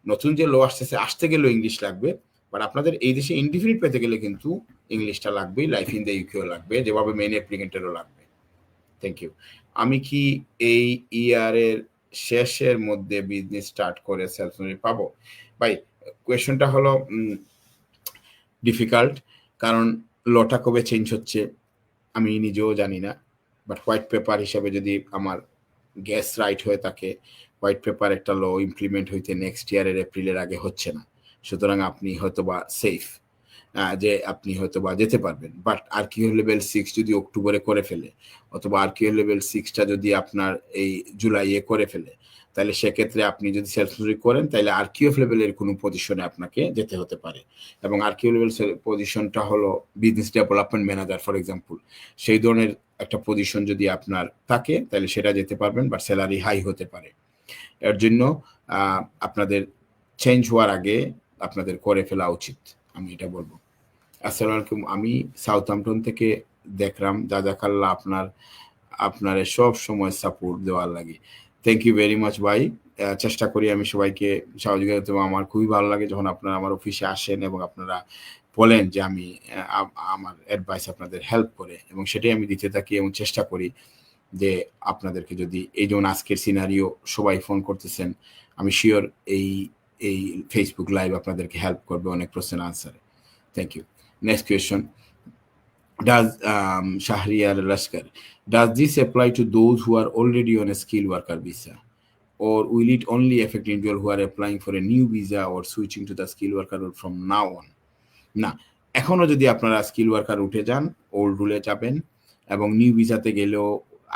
Speaker 1: নতুন যে লো আসতেছে, আসতে গেলেও ইংলিশ লাগবে, বাট আপনাদের এই দেশে ইনডিফিনিট পেতে গেলে কিন্তু ইংলিশটা লাগবেই, লাইফ ইন দ্য ইউকেও লাগবে, যেভাবে মেইন অ্যাপ্লিকেন্টেরও লাগবে। Thank you. আমি কি এই ইয়ারের শেষের মধ্যে বিজনেস স্টার্ট করে সেলফ পাবো? ভাই, কোয়েশ্চনটা হলো ডিফিকাল্ট, কারণ লটা কবে চেঞ্জ হচ্ছে আমি নিজেও জানি না, বাট হোয়াইট পেপার হিসাবে যদি আমার গ্যাস রাইট হয়ে থাকে, হোয়াইট পেপার একটা ল ইমপ্লিমেন্ট হইতে নেক্সট ইয়ারের এপ্রিলের আগে হচ্ছে না। সুতরাং আপনি হয়তোবা সেফ, যে আপনি হয়তোবা যেতে পারবেন। বাট আরকিউ লেভেল 6 যদি অক্টোবরে করে ফেলে, অথবা আরকিউ লেভেল 6টা যদি আপনার এই জুলাইয়ে করে ফেলে, তাহলে সেক্ষেত্রে আপনি যদি সেলফ স্টাডি করেন, তাহলে আরকিউএফ লেভেলের কোনো পজিশনে আপনাকে যেতে হতে পারে। এবং আরকিউ লেভেল পজিশনটা হলো business development manager for example, সেই ধরনের একটা পজিশন যদি আপনার থাকে, তাহলে সেটা যেতে পারবেন, বাট স্যালারি হাই হতে পারে। এর জন্য আপনাদের চেঞ্জ হওয়ার আগে আপনাদের করে ফেলা উচিত, আমি এটা বলবো। আসসালামু আলাইকুম, আমি সাউথহ্যাম্পটন থেকে দেখলাম, জাজাকাল্লাহ আপনার সব সময় সাপোর্ট দেওয়ার লাগে। থ্যাংক ইউ ভেরি মাচ ভাই। চেষ্টা করি আমি সবাইকে সহযোগিতা দেবো। আমার খুবই ভালো লাগে যখন আপনারা আমার অফিসে আসেন এবং আপনারা বলেন যে আমি আমার অ্যাডভাইস আপনাদের হেল্প করে, এবং সেটাই আমি দিতে থাকি এবং চেষ্টা করি যে আপনাদেরকে, যদি এই যেমন আজকের সিনারিও সবাই ফোন করতেছেন, আমি শিওর এই এই ফেসবুক লাইভ আপনাদেরকে হেল্প করবে অনেক প্রশ্নের আনসারে। Thank you. Next question. Does Shahriar Lashkar, does this apply to those who are already on a skilled worker visa? Or will it only affect individuals who are applying for a new visa or switching to the skilled worker route from now on? না, এখনো যদি আপনারা skill worker উঠে যান, old রুলে যাবেন, এবং new ভিসাতে গেলেও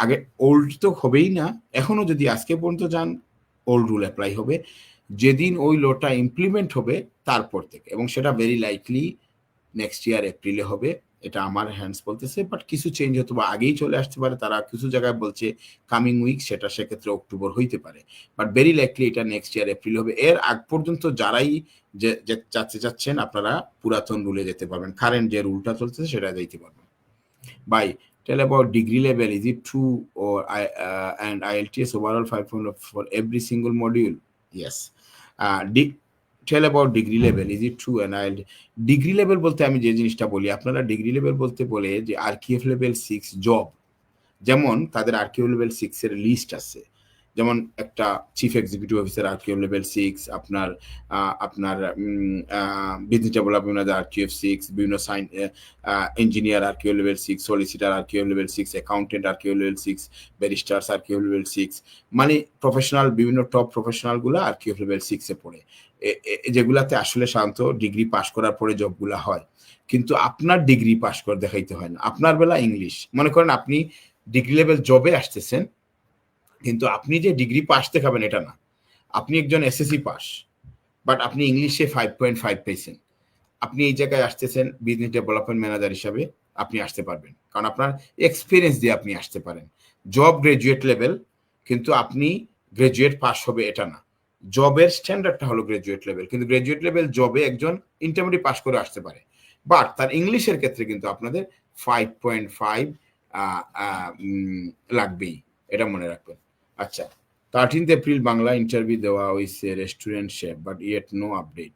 Speaker 1: আগে ওল্ড তো হবেই না, এখনো যদি আজকে পর্যন্ত যান, ওল্ড রুল অ্যাপ্লাই হবে। যেদিন ওই লোটা ইমপ্লিমেন্ট হবে তারপর থেকে, এবং সেটা ভেরি লাইকলি নেক্সট ইয়ার এপ্রিলে হবে, এটা আমার হ্যান্ডস বলতেছে। বাট কিছু চেঞ্জ হতে বা আগেই চলে আসতে পারে, তারা কিছু জায়গায় বলছে কামিং উইক, সেটা সেক্ষেত্রে অক্টোবর হইতে পারে, বাট ভেরি লাইকলি এটা নেক্সট ইয়ার এপ্রিল হবে। এর আগ পর্যন্ত যারাই যে চাচ্ছেন, আপনারা পুরাতন রুলে যেতে পারবেন, কারেন্ট যে রুলটা চলতেছে সেটা যেতে পারবেন। Bye, tell about degree level, is it true or and IELTS overall 500 for every single module? Yes. Tell about degree level, is it true and IELTS? Degree level বলতে আমি যে জিনিসটা বলি, আপনারা ডিগ্রি লেভেল বলতে বলে যে আরকিউএফ লেভেল 6 জব, যেমন তাদের আরকিউ লেভেল 6 এর লিস্ট আছে, যেমন একটা chief executive officer RQ level 6, আপনার বিজনেস ডেভেলপমেন্ট আরকিউএফ 6, বিভিন্ন engineer RQ level 6, solicitor RQ level 6, accountant RQ level 6, barristers RQ level 6, মানে প্রফেশনাল, বিভিন্ন টপ প্রফেশনালগুলো আরকিউ লেভেল 6 এ পড়ে, যেগুলাতে আসলে সাধারণত ডিগ্রি পাস করার পরে জবগুলো হয়। কিন্তু আপনার ডিগ্রি পাস করে দেখাইতে হয় না, আপনার বেলা ইংলিশ, মনে করেন আপনি ডিগ্রি লেভেল জবে আসতেছেন, কিন্তু আপনি যে ডিগ্রি পাস দেখাবেন এটা না, আপনি একজন এসএসসি পাস, বাট আপনি ইংলিশে 5.5 পেয়েছেন, আপনি এই জায়গায় আসতেছেন বিজনেস ডেভেলপমেন্ট ম্যানেজার হিসাবে, আপনি আসতে পারবেন, কারণ আপনার এক্সপিরিয়েন্স দিয়ে আপনি আসতে পারেন। জব গ্রাজুয়েট লেভেল, কিন্তু আপনি গ্রাজুয়েট পাস হবে এটা না, জবের স্ট্যান্ডার্ডটা হলো গ্রাজুয়েট লেভেল, কিন্তু গ্রাজুয়েট লেভেল জবে একজন ইন্টারমিডিয়েট পাস করে আসতে পারে, বাট তার ইংলিশের ক্ষেত্রে কিন্তু আপনাদের 5.5 লাগবেই, এটা মনে রাখবেন। আচ্ছা, 13th এপ্রিল বাংলা ইন্টারভিউ দেওয়া হয়েছে restaurant chef, but yet no update.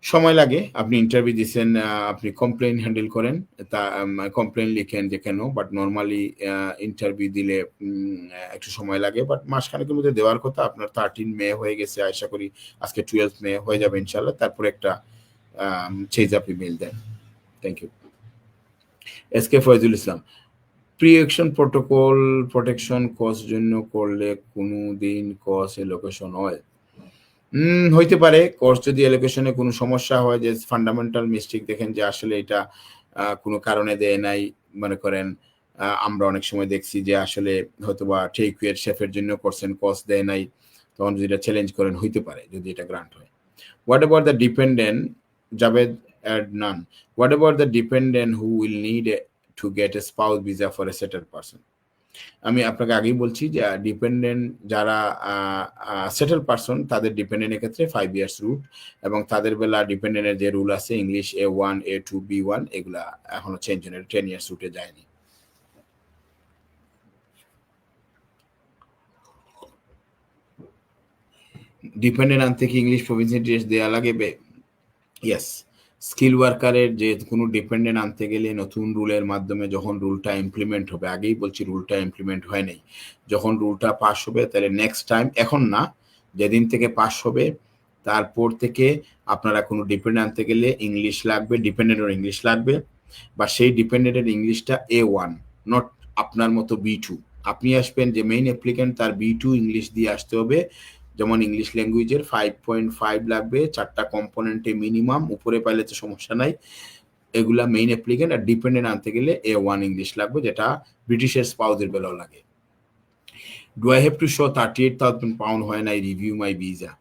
Speaker 1: সময় লাগে, আপনি ইন্টারভিউ দিচ্ছেন, আপনি কমপ্লেন হ্যান্ডেল করেন, তা কমপ্লেন লিখেন যে কেন, বাট নর্মালি ইন্টারভিউ দিলে একটু সময় লাগে, বাট মাসখানেকের মধ্যে দেওয়ার কথা। আপনার 13 মে হয়ে গেছে, আশা করি আজকে 12 মে হয়ে যাবে ইনশাল্লাহ, তারপরে একটা চেজ আপ ইমেল দেন। Thank you. SK Foyzul Islam, pre action protocol protection course জন্য করলে কোনো দিন কোর্স এলোকেশন হয়? হইতে পারে। কোর্স যদি এলোকেশনে কোনো সমস্যা হয়, যে ফান্ডামেন্টাল মিস্টেক দেখেন যে আসলে এটা কোনো কারণে দেয় নাই, মনে করেন আমরা অনেক সময় দেখছি যে আসলে হয়তোবা টেকওয়ের শেফের জন্য করছেন, কোর্স দেয় নাই, তখন যদি এটা চ্যালেঞ্জ করেন হইতে পারে যদি এটা গ্রান্ট হয়। What about the dependent, Javed নান, what about the dependent who will need to get a spouse visa for a settled person? আমি আপনাকে আগেই বলছি যে ডিপেন্ডেন্ট যারা সেটেল পারসন, তাদের ডিপেন্ডেন্টের ক্ষেত্রে 5 ইয়ার্স রুট, এবং তাদের বেলা ডিপেন্ডেন্টের যে রুল আছে ইংলিশ A1 A2 B1 এগুলা এখনো চেঞ্জ হয়নি, 10 ইয়ার্স রুটে যায়নি। ডিপেন্ডেন্ট আনতে কি ইংলিশ প্রভিন্সিয়াল টেস্ট দেওয়া লাগবে? ইয়েস। স্কিল ওয়ার্কারের যে কোনো ডিপেন্ডেন্ট আনতে গেলে নতুন রুলের মাধ্যমে যখন রুলটা ইমপ্লিমেন্ট হবে, আগেই বলছি রুলটা ইমপ্লিমেন্ট হয় নাই, যখন রুলটা পাস হবে তাহলে নেক্সট টাইম, এখন না, যেদিন থেকে পাস হবে তারপর থেকে আপনারা কোনো ডিপেন্ডেন্ট আনতে গেলে ইংলিশ লাগবে, ডিপেন্ডেন্টের ইংলিশ লাগবে, বা সেই ডিপেন্ডেন্টের ইংলিশটা A1, নট আপনার মতো B2। আপনি আসবেন যে মেইন অ্যাপ্লিকেন্ট, তার B2 ইংলিশ দিয়ে আসতে হবে, যেমন ইংলিশ ল্যাঙ্গুয়েজের 5.5 লাগবে, 4টা কম্পোনেন্টে মিনিমাম, উপরে পাইলে তো সমস্যা নাই, এগুলা মেইন অ্যাপ্লিকেন্ট। আর ডিপেন্ডেন্ট আনতে গেলে A1 ইংলিশ লাগবে, যেটা ব্রিটিশের স্পাউসের বেলাও লাগে। Do I have to show 38,000 pound হয় নাই রিভিউ মাই ভিসা?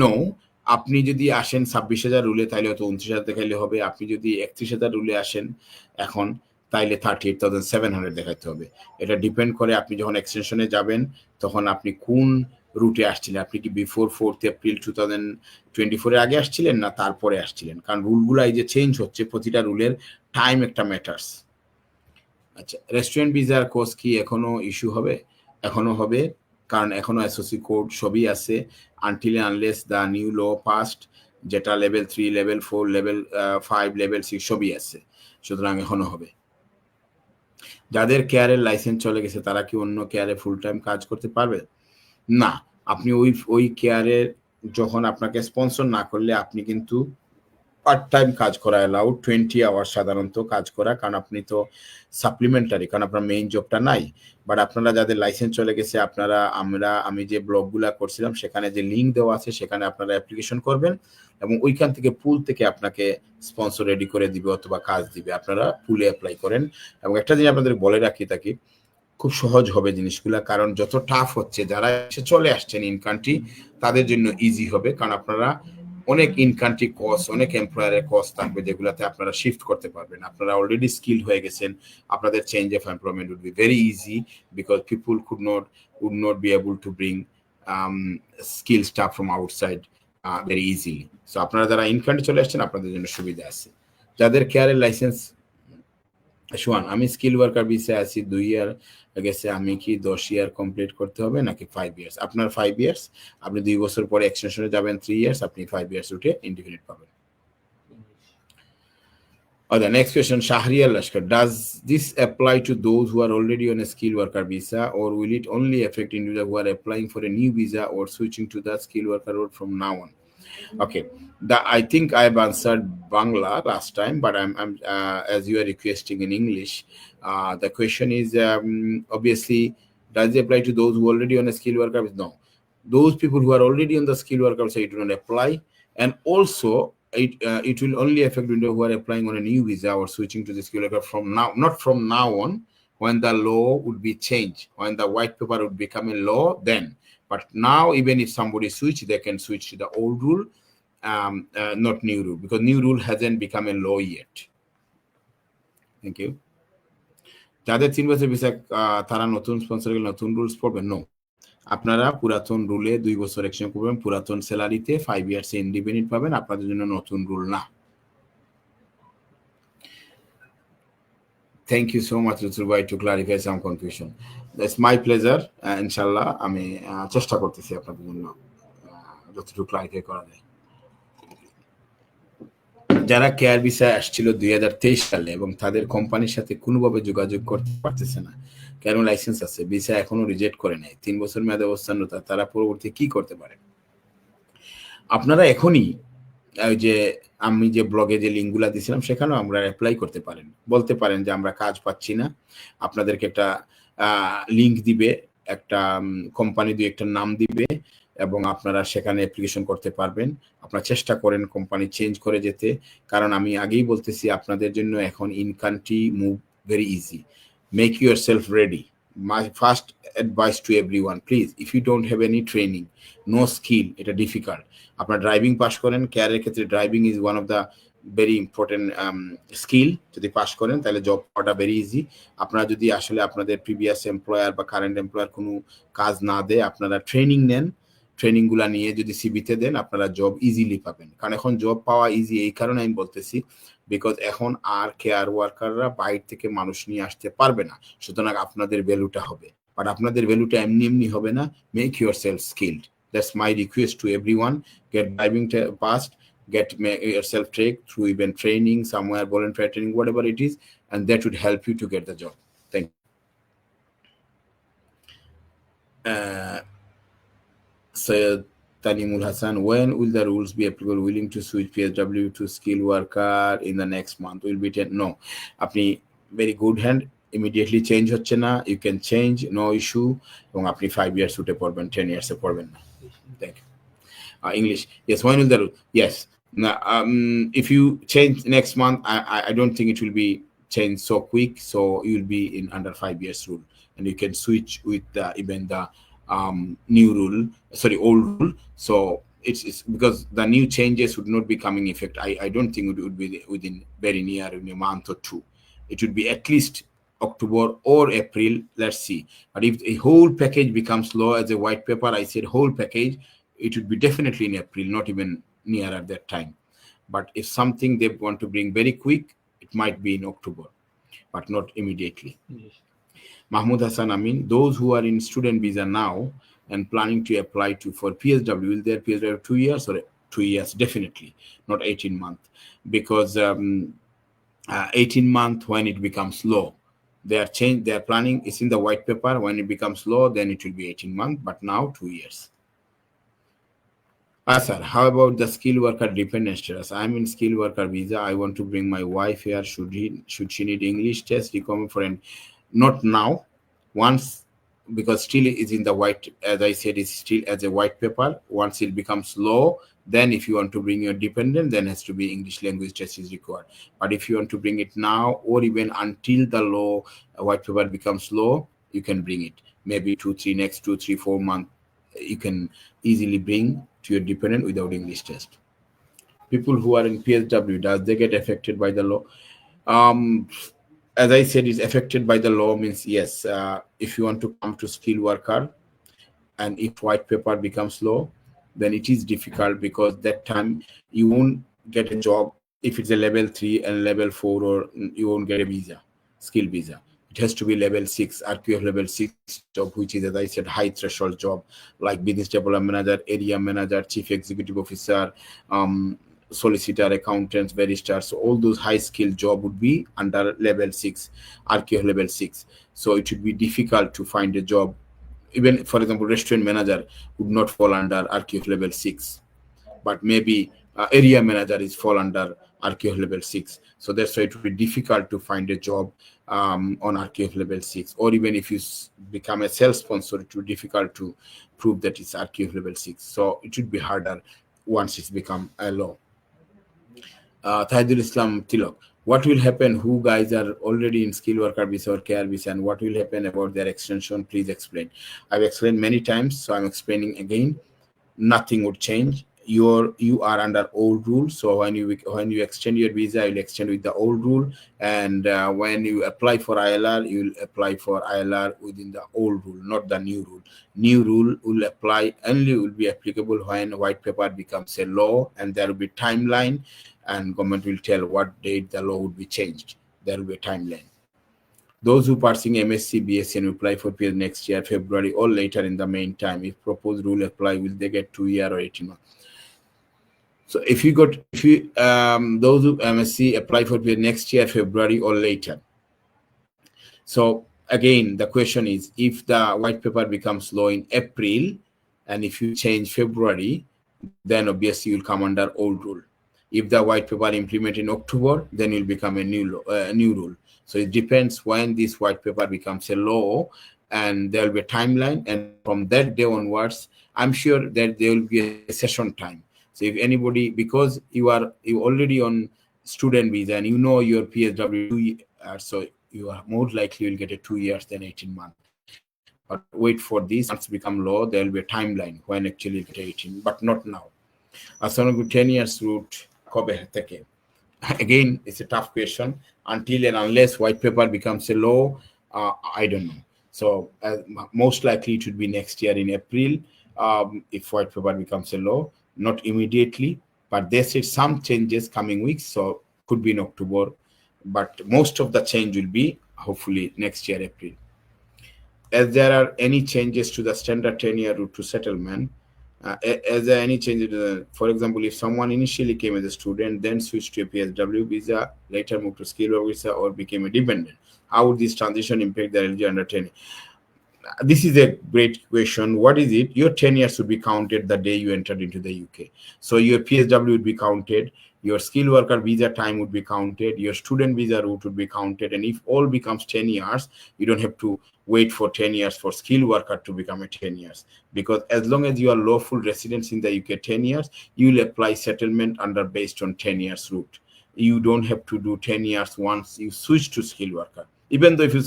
Speaker 1: নো। আপনি যদি আসেন 26,000 রুলে, তাইলে হয়তো 29,000 দেখাইলে হবে। আপনি যদি 31,000 রুলে আসেন এখন, তাইলে 38,700 দেখাইতে হবে। এটা ডিপেন্ড করে আপনি যখন এক্সটেনশনে যাবেন তখন আপনি কোন রুটে আসছিলেন। আপনি কি বিফোর 4th এপ্রিল 2024 এর আগে আসছিলেন না তারপরে আসছিলেন? কারণ রুলগুলো এই যে চেঞ্জ হচ্ছে, প্রতিটা রুলের টাইম একটা ম্যাটার্স। আচ্ছা, রেস্টুরেন্ট ভিসার কোর্স কি এখনো ইস্যু হবে? এখনো হবে, কারণ এখনো এসওসি কোড সবই আছে, until unless the new law passed, যেটা লেভেল 3 লেভেল 4 লেভেল 5 লেভেল 6 সবই আছে, সুতরাং এখনো হবে। যাদের কেয়ারের লাইসেন্স চলে গেছে তারা কি অন্য কেয়ারে ফুল টাইম কাজ করতে পারবে? না, আপনি ওই কেয়ারের যখন আপনাকে স্পন্সর না করলে আপনি কিন্তু পার্ট টাইম কাজ করা অ্যালাউড, 20 আওয়ার সাধারণত কাজ করা, কারণ আপনি তো সাপ্লিমেন্টারি, কারণ আপনার মেইন জবটা নাই। বাট আপনারা যাদের লাইসেন্স চলে গেছে, আপনারা আমি যে ব্লগগুলা করছিলাম সেখানে যে লিঙ্ক দেওয়া আছে, সেখানে আপনারা অ্যাপ্লিকেশন করবেন এবং ওইখান থেকে পুল থেকে আপনাকে স্পন্সর রেডি করে দিবে অথবা কাজ দিবে, আপনারা পুলে অ্যাপ্লাই করেন। এবং একটা জিনিস আপনাদের বলে রাখি থাকি, খুব সহজ হবে জিনিসগুলা, কারণ যত টাফ হচ্ছে, যারা এসে চলে আসছেন ইন কান্ট্রি তাদের জন্য ইজি হবে, কারণ আপনারা অনেক ইন কান্ট্রি কস্ট, অনেক এমপ্লয়ারের কস্ট থাকবে যেগুলাতে আপনারা শিফট করতে পারবেন। আপনারা অলরেডি স্কিল হয়ে গেছেন, আপনাদের change of employment would be very easy, because people would not be able to bring skill staff from outside very easily. So আপনারা যারা ইন কান্ট্রি চলে আসছেন আপনাদের জন্য সুবিধা আছে। যাদের কেয়ারের লাইসেন্স, সোহান, আমি স্কিল ওয়ার্কার ভিসায় আছি 2 ইয়ার গেছে, আমি কি 10 ইয়ার কমপ্লিট করতে হবে নাকি 5 ইয়ার্স? আপনার 5 ইয়ার্স, আপনি 2 বছর পরে এক্সটেনশনে যাবেন 3 ইয়ার্স, আপনি 5 ইয়ার্স উঠে ইন্ডিপেন্ডেন্ট পাবেন। The next question, Shahriar Lashkar, does this apply to those who are already on a skilled worker visa, or will it only affect individuals who are applying for a new visa or switching to the skilled worker route from now on? Okay, I think I've answered Bangla last time, but I'm as you are requesting in English, the question is obviously, does it apply to those who are already on a skilled worker visa? No, those people who are already on the skilled worker visa, it will not apply, and also it will only affect who are applying on a new visa or switching to the skilled worker from now, not from now on, when the law would be changed, when the white paper would become a law, then. But now, even if somebody switch, they can switch to the old rule, not new rule, because new rule hasn't become a law yet. Thank you. যাদের 3 বছর visa, তারা নতুন sponsor গেলে নতুন rules পড়বে? No, আপনারা পুরাতন রুলে 2 বছর এক্সটেন্ড করবেন, পুরাতন স্যালারিতে 5 ইয়ার্স ইনডিপেন্ডেন্ট পাবেন, আপনাদের জন্য নতুন রুল না। Thank you so much, Rutul Bhai, to clarify some confusion. It's my pleasure. ইনশাল্লাহ আমি চেষ্টা করতেছি আপনাদের জন্য যতটুকু ক্লারিফাই করা যায়। যারা কেয়ার ভিসায় আসছিল 2023 সালে এবং তাদের কোম্পানির সাথে কোনোভাবে যোগাযোগ করতে পারতেছে না, কেন লাইসেন্স আছে, ভিসা এখনো রিজেক্ট করে নাই, 3 বছর মেয়াদে অবস্থানরত, তারা পরবর্তী কি করতে পারে? আপনারা এখনই ওই যে আমি যে ব্লগে যে লিঙ্কগুলা দিয়েছিলাম সেখানেও আমরা অ্যাপ্লাই করতে পারেন, বলতে পারেন যে আমরা কাজ পাচ্ছি না, আপনাদেরকে একটা লিঙ্ক দিবে, একটা কোম্পানি দিয়ে একটা নাম দিবে এবং আপনারা সেখানে অ্যাপ্লিকেশন করতে পারবেন। আপনারা চেষ্টা করেন কোম্পানি চেঞ্জ করে যেতে, কারণ আমি আগেই বলতেছি আপনাদের জন্য এখন in country move very easy. Make your self ready. My first advice to everyone, please, if you don't have any training, no skill, এটা ডিফিকাল্ট। আপনার ড্রাইভিং পাস করেন, কেয়ারের ক্ষেত্রে driving is one of the very important skill. যদি pass করেন তাহলে job পাওয়াটা very easy. আপনারা যদি আসলে আপনাদের প্রিভিয়াস এমপ্লয়ার বা কারেন্ট এমপ্লয়ার কোনো কাজ না দেয়, আপনারা ট্রেনিং নেন, ট্রেনিংগুলা নিয়ে যদি সিবিতে দেন আপনারা জব ইজিলি পাবেন। কারণ এখন জব পাওয়া ইজি এই কারণে আমি বলতেছি, বিকজ এখন আর কেয়ার ওয়ার্কাররা বাইরে থেকে মানুষ নিয়ে আসতে পারবে না, সুতরাং আপনাদের ভ্যালুটা হবে। বাট আপনাদের ভ্যালুটা এমনি এমনি হবে না। Make your self skilled. That's my request to everyone. Get driving past, get yourself trained through even training, somewhere volunteer training, whatever it is, and that would help you to get the job. Thank you. Sayyid Tanimul Hassan, when will the rules be applicable? Willing to switch PSW to skilled worker in the next month? Will be 10? No. Apni very good hand. Immediately change হচ্ছে না, you can change, no issue, এবং আপনি 5 years উঠে পড়বেন, 10 years এ পড়বেন না। Thank you. English, yes, when will the rule? Yes. Now, if you change next month, I don't think it will be changed so quick, so you will be in under 5 years rule, and you can switch with even the new rule, sorry, old rule. So it's because the new changes would not be coming effect. I don't think it would be within very near in a month or two. It would be at least October or April, let's see. But if a whole package becomes law as a white paper, I said whole package, it would be definitely in April, not even near at that time. But if something they want to bring very quick, it might be in October, but not immediately. Yes. Mahmoud Hassan Amin, those who are in student visa now and planning to apply to for PSW, will their PSW 2 years or 2 years? Definitely, not 18 months, because 18 months when it becomes law. They are planning, it's in the white paper, when it becomes law, then it will be 18 months, but now 2 years. Sir, how about the skilled worker dependent status? I'm in skilled worker visa. I want to bring my wife here. Should she need English test recommend for an? Not now. Once, because still is in the white, as I said, it's still as a white paper. Once it becomes law, then if you want to bring your dependent, then has to be English language test is required. But if you want to bring it now or even until the law white paper becomes law, you can bring it. Maybe 2, 3, 4 months, you can easily bring to your dependent without English test. People who are in PSW, does they get affected by the law? As I said, it's affected by the law means yes. If you want to come to skilled worker, and if white paper becomes law, then it is difficult, because that time you won't get a job if it's a level 3 and level 4, or you won't get a visa, skill visa. It has to be level 6, RQF level 6 job, which is, as I said, high threshold job, like business development manager, area manager, chief executive officer, solicitor, accountants, barristers. So all those high skilled job would be under level 6, RQF level 6. So it would be difficult to find a job. Even, for example, restaurant manager would not fall under RQF level 6, but maybe area manager is fall under RQF level 6. So that's why it would be difficult to find a job on RQF level 6. Or even if you become a sales sponsor, it would be difficult to prove that it's RQF level 6. So it would be harder once it's become a law. Tahidul Islam Tilok, what will happen who guys are already in skilled worker visa or care visa, and what will happen about their extension? Please explain. I've explained many times, so I'm explaining again. Nothing would change. you are under old rule. So when you extend your visa, you'll extend with the old rule, and when you apply for ILR, you'll apply for ILR within the old rule, not the new rule. New rule will apply only, will be applicable when white paper becomes a law, and there will be timeline, and government will tell what date the law would be changed. There will be a timeline. Those who pursuing MSc, BSc and apply for PhD next year, February or later in the meantime, if proposed rule apply, will they get 2 year or 18 months? So if you those who MSc apply for PhD next year, February or later. So again, the question is, if the white paper becomes law in April, and if you change February, then obviously you'll come under old rule. If the white paper implement in October, then you'll become a new rule. So it depends when this white paper becomes a law, and there will be a timeline. And from that day onwards, I'm sure that there will be a session time. So if anybody, because you already on student visa and you know your PSW 2 years, so you are more likely you'll get a 2 years than 18 months. But wait for this, once become law, there will be a timeline when actually you get 18, but not now. As long as 10 years route, again, it's a tough question. Until and unless white paper becomes a law, I don't know. So most likely it would be next year in April, if white paper becomes a law, not immediately, but they said some changes coming weeks, so could be in October, but most of the change will be hopefully next year, April. As there are any changes to the standard 10-year route to settlement, as there are any changes to the, for example, if someone initially came as a student, then switched to a PSW visa, later moved to skilled worker visa, or became a dependent, how would this transition impact the eligibility under 10? This is a great question. What is it? Your 10 years would be counted the day you entered into the UK. So your PSW would be counted, your skilled worker visa time would be counted, your student visa route would be counted, and if all becomes 10 years, you don't have to wait for 10 years for skilled worker to become a 10 years. Because as long as you are lawful residents in the UK 10 years, you will apply settlement under based on 10 years route. You don't have to do 10 years once you switch to skilled worker. Even though if you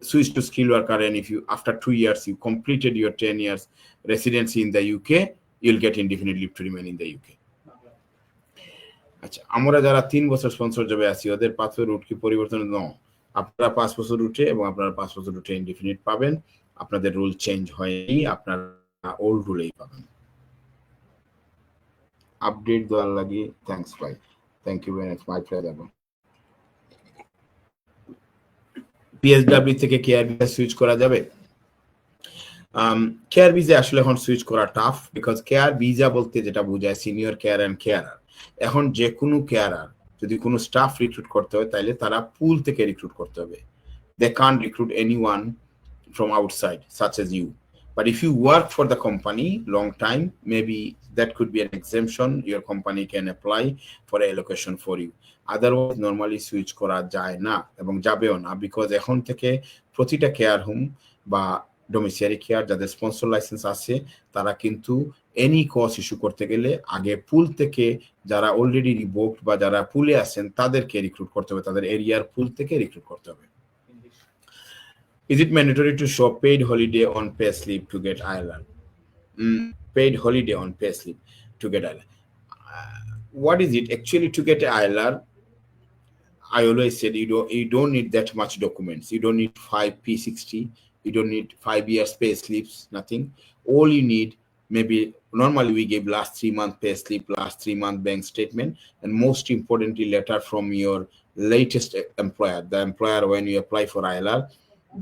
Speaker 1: switch to skilled worker, and if you after 2 years you completed your 10 years residency in the UK, you'll get indefinite leave to remain in the UK. আচ্ছা, আমরা যারা 3 বছর sponsor জবে আছি, ওদের passport root কি পরিবর্তন? নয়, আপনারা 5 বছর রুটে এবং আপনারা 5 বছর রুটে ইনডিফিনিট পাবেন। আপনাদের রুল চেঞ্জ হয়নি, আপনারা ওল্ড রুলেই পাবেন। আপডেট দেওয়ার লাগি থ্যাঙ্কস ভাই, thank you very much, my pleasure. PSW থেকে কেয়ার ভিসা সুইচ করা যাবে? কেয়ার ভিসা আসলে এখন সুইচ করা টাফ, বিকজ কেয়ার ভিসা বলতে যেটা বোঝায় সিনিয়র কেয়ার অ্যান্ড কেয়ারার। এখন যে কোনো কেয়ারার যদি কোনো স্টাফ রিক্রুট করতে হয়, তাহলে তারা পুল থেকে রিক্রুট করতে হবে। They can't recruit anyone from outside, such as you. But if you work for the company long time, maybe that could be an exemption. Your company can apply for a allocation for you. Otherwise, normally switch করা যায় না এবং যাবেও না, because এখন থেকে প্রতিটা care home বা ডোমিসিলারি care যাদের স্পন্সর লাইসেন্স আছে, তারা কিন্তু এনি কজ ইস্যু করতে গেলে আগে পুল থেকে যারা অলরেডি রিভোকড বা যারা পুলে আছেন তাদেরকে রিক্রুট করতে হবে, তাদের এরিয়ার পুল থেকে রিক্রুট করতে হবে। Is it mandatory to show paid holiday on pay slip to get ILR? Paid holiday on pay slip to get ILR. What is it? Actually, to get ILR, I always said you don't need that much documents. You don't need 5 P60. You don't need 5 years pay slips, nothing. All you need, maybe normally we give last 3 month pay slip, last 3 month bank statement, and most importantly, letter from your latest employer, the employer when you apply for ILR,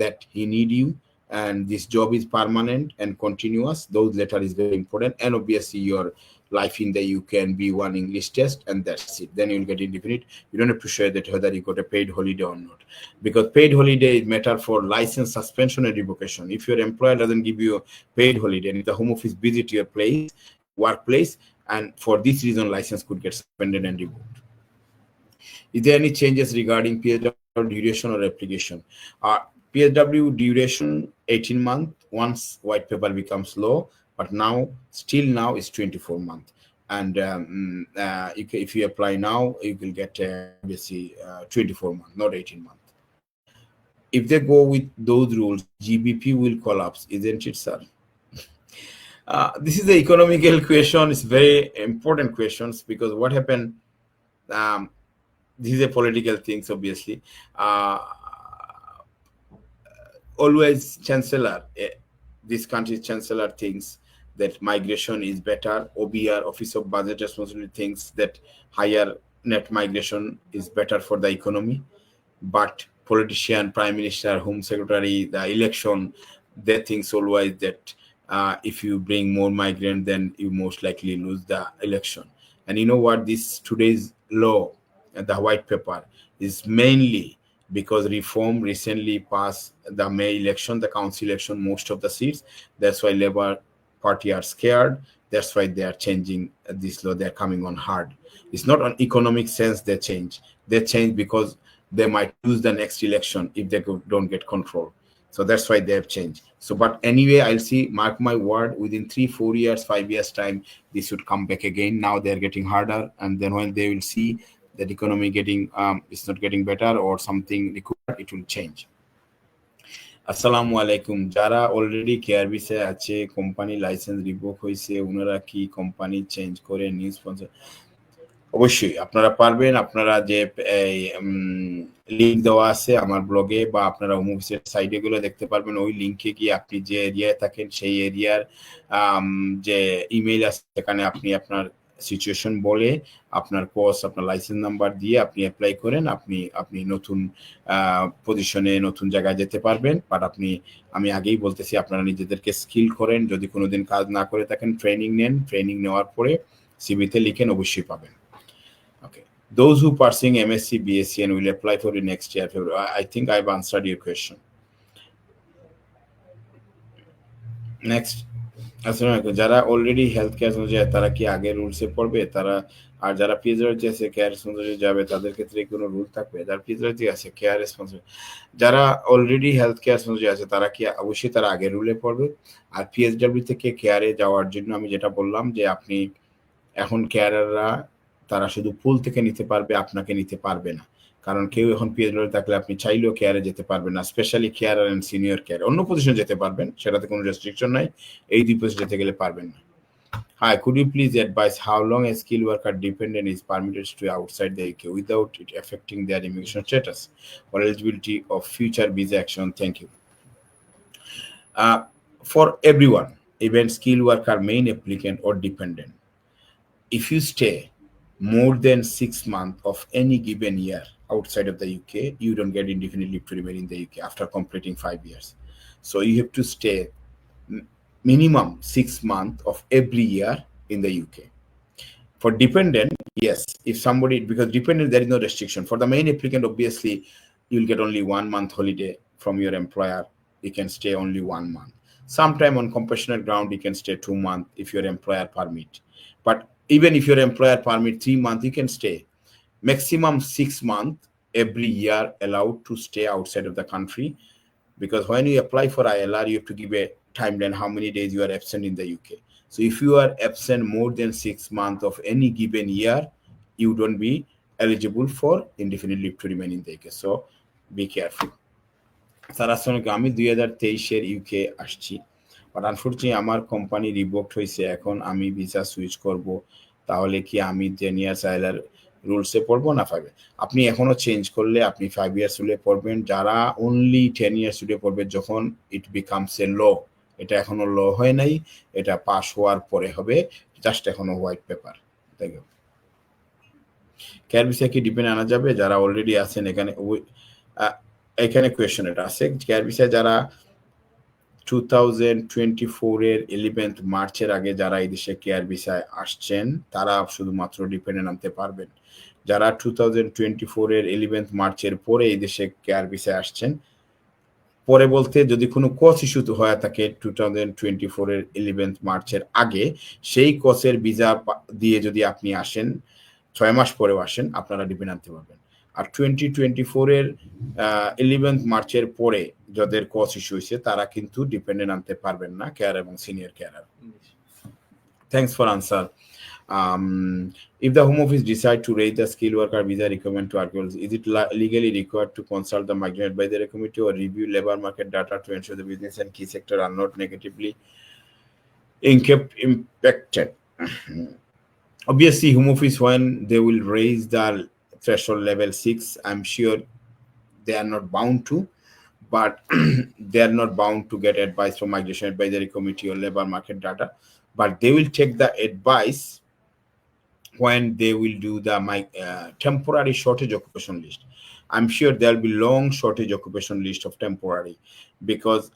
Speaker 1: that he need you and this job is permanent and continuous. Those letter is very important, and obviously your life in the UK and B1 English test, and that's it. Then you'll get indefinite. You don't have to share that whether you got a paid holiday or not, because paid holiday is matter for license suspension and revocation. If your employer doesn't give you a paid holiday and if the home office visit your workplace, and for this reason license could get suspended and revoked. Is there any changes regarding PSW duration or application? PSW duration 18 months once white paper becomes law, but still now is 24 months. And if you apply now, you will get basically 24 months, not 18 months. If they go with those rules, GBP will collapse, isn't it, sir? This is the economical question. It's very important questions because what happened. Um, this is a political things, obviously. Uh, Always chancellor, this country's chancellor thinks that migration is better. OBR, Office of Budget Responsibility, thinks that higher net migration is better for the economy. But politician, prime minister, home secretary, the election, they think always that if you bring more migrant, then you most likely lose the election. And you know what? This today's law, the white paper, is mainly because reform recently passed the May election, the council election, most of the seats. That's why Labour Party are scared. That's why they are changing this law. They're coming on hard. It's not on economic sense they change. They change because they might lose the next election if they don't get control. So that's why they have changed. So, but anyway, I'll see, mark my word, within 3-4 years, 5 years time, this should come back again. Now they're getting harder. And then when they will see that economy getting, it's not getting better or something required, it will change. আসসালামু আলাইকুম। যারা already কেআরবিসে আছে, company licence revoke হয়েছে, ওনারা কি company change করে new sponsor? অবশ্যই আপনারা পারবেন। আপনারা যে লিঙ্ক দেওয়া আছে আমার ব্লগে বা আপনারা হোম অফিসের সাইটে গুলো দেখতে পারবেন, ওই লিঙ্কে গিয়ে আপনি যে এরিয়ায় থাকেন সেই এরিয়ার যে ইমেইল আছে সেখানে আপনি আপনার সিচুয়েশন বলে আপনার কোর্স, আপনার লাইসেন্স নাম্বার দিয়ে আপনি অ্যাপ্লাই করেন, আপনি নতুন পজিশনে নতুন জায়গায় যেতে পারবেন। বাট আমি আগেই বলতেছি আপনারা নিজেদেরকে স্কিল করেন। যদি কোনোদিন কাজ না করে থাকেন, ট্রেনিং নেন। ট্রেনিং নেওয়ার পরে সিভিতে লিখেন, অবশ্যই পাবেন। Okay. Those who pursuing MSc, BSc and will apply for the next year, I think I've answered your question. Next. যারা অলরেডি হেলথ কেয়ার অনুযায়ী তারা কি আগে রুলসে পড়বে? তারা আর যারা পিএইচডি আছে কেয়ার অনুযায়ী যাবে তাদের ক্ষেত্রে কোনো রুল থাকবে? যারা পিএইচডি আছে কেয়ার রেসপন্সিবল, যারা অলরেডি হেলথ কেয়ার অনুযায়ী আছে তারা কি অবশ্যই তারা আগে রুলে পড়বে। আর পিএইচডি থেকে কেয়ারে যাওয়ার জন্য আমি যেটা বললাম যে আপনি এখন কেয়ারাররা তারা শুধু পুল থেকে নিতে পারবে, আপনাকে নিতে পারবে না। কারণ কেউ এখন পিএইচডি থাকলে আপনি চাইলেও কেয়ারে যেতে পারবেন না, specially carer and senior care. অন্য পজিশনে যেতে পারবেন, সেটাতে কোনো রেস্ট্রিকশন নাই। এই দুই পজিশনে যেতে গেলে পারবেন না। Hi, could you please advise how long a skilled worker dependent is permitted to outside the UK without it affecting their immigration status or eligibility of future visa action? Thank you. For everyone, even skilled worker, main applicant or dependent, if you stay more than 6 months of any given year outside of the UK, you don't get indefinite leave to remain in the UK after completing 5 years. So you have to stay minimum 6 months of every year in the UK. For dependent, yes, if somebody, because dependent, there is no restriction. For the main applicant, obviously, you'll get only 1 month holiday from your employer. You can stay only 1 month. Sometime on compassionate ground, you can stay 2 months if your employer permit. But even if your employer permit 3 months, you can stay. Maximum 6 months every year allowed to stay outside of the country. Because when you apply for ILR, you have to give a timeline how many days you are absent in the UK. So if you are absent more than 6 months of any given year, you don't be eligible for indefinite leave to remain in the UK. So be careful. Sir আসলে আমি 2023-এর UK আসছি, but unfortunately আমার company revoked হয়েছে। এখন আমি visa switch করব, তাহলে কি আমি 10 ইয়ার্স আইলার রুলসে পড়বো না 5? আপনি এখনো চেঞ্জ করলে আপনি 5 ইয়ার্স রুলে পড়বেন। যারা অনলি 10 ইয়ার্স রুলে পড়বে যখন ইট বিকামস এ ল, এটা এখনো ল হয় নাই, এটা পাস হওয়ার পরে হবে, জাস্ট এখনো white paper. Thank you. Care visa কি ডিপেন্ড আনা যাবে? যারা অলরেডি আছেন এখানে কোয়েশ্চন এটা আছে, কেয়ার ভিসা যারা 2024-এর 11th মার্চের আগে যারা এই দেশে কেয়ার ভিসায় আসছেন তারা শুধুমাত্র ডিপেন্ডেন্ট আনতে পারবেন। যারা 2024-এর 11th মার্চের পরে এই দেশে কেয়ার ভিসায় আসছেন, পরে বলতে যদি কোনো কোর্স ইস্যু হয়ে থাকে 2024-এর 11th মার্চের আগে, সেই কোর্সের ভিসা দিয়ে যদি আপনি আসেন, 6 মাস পরেও আসেন, আপনারা ডিপেন্ড আনতে পারবেন। আর 2024-এর 11th মার্চের পরে যাদের কোর্স ইস্যু হয়েছে তারা কিন্তু ডিপেন্ডেন্ট আনতে পারবেন না, কেয়ার এবং senior carer. Thanks for answer. If the Home Office decide to raise the skilled worker visa requirement to articles, is it legally required to consult the Migrant Advisory Committee or review labor market data to ensure the business and key sector are not negatively kept impacted. Obviously, home office, when they will raise the threshold level 6, I'm sure they are not bound to, but they are not bound to get advice from migration advisory committee or labor market data, but they will take the advice when they will do the temporary shortage occupation list. I'm sure there'll be long shortage occupation list of temporary, because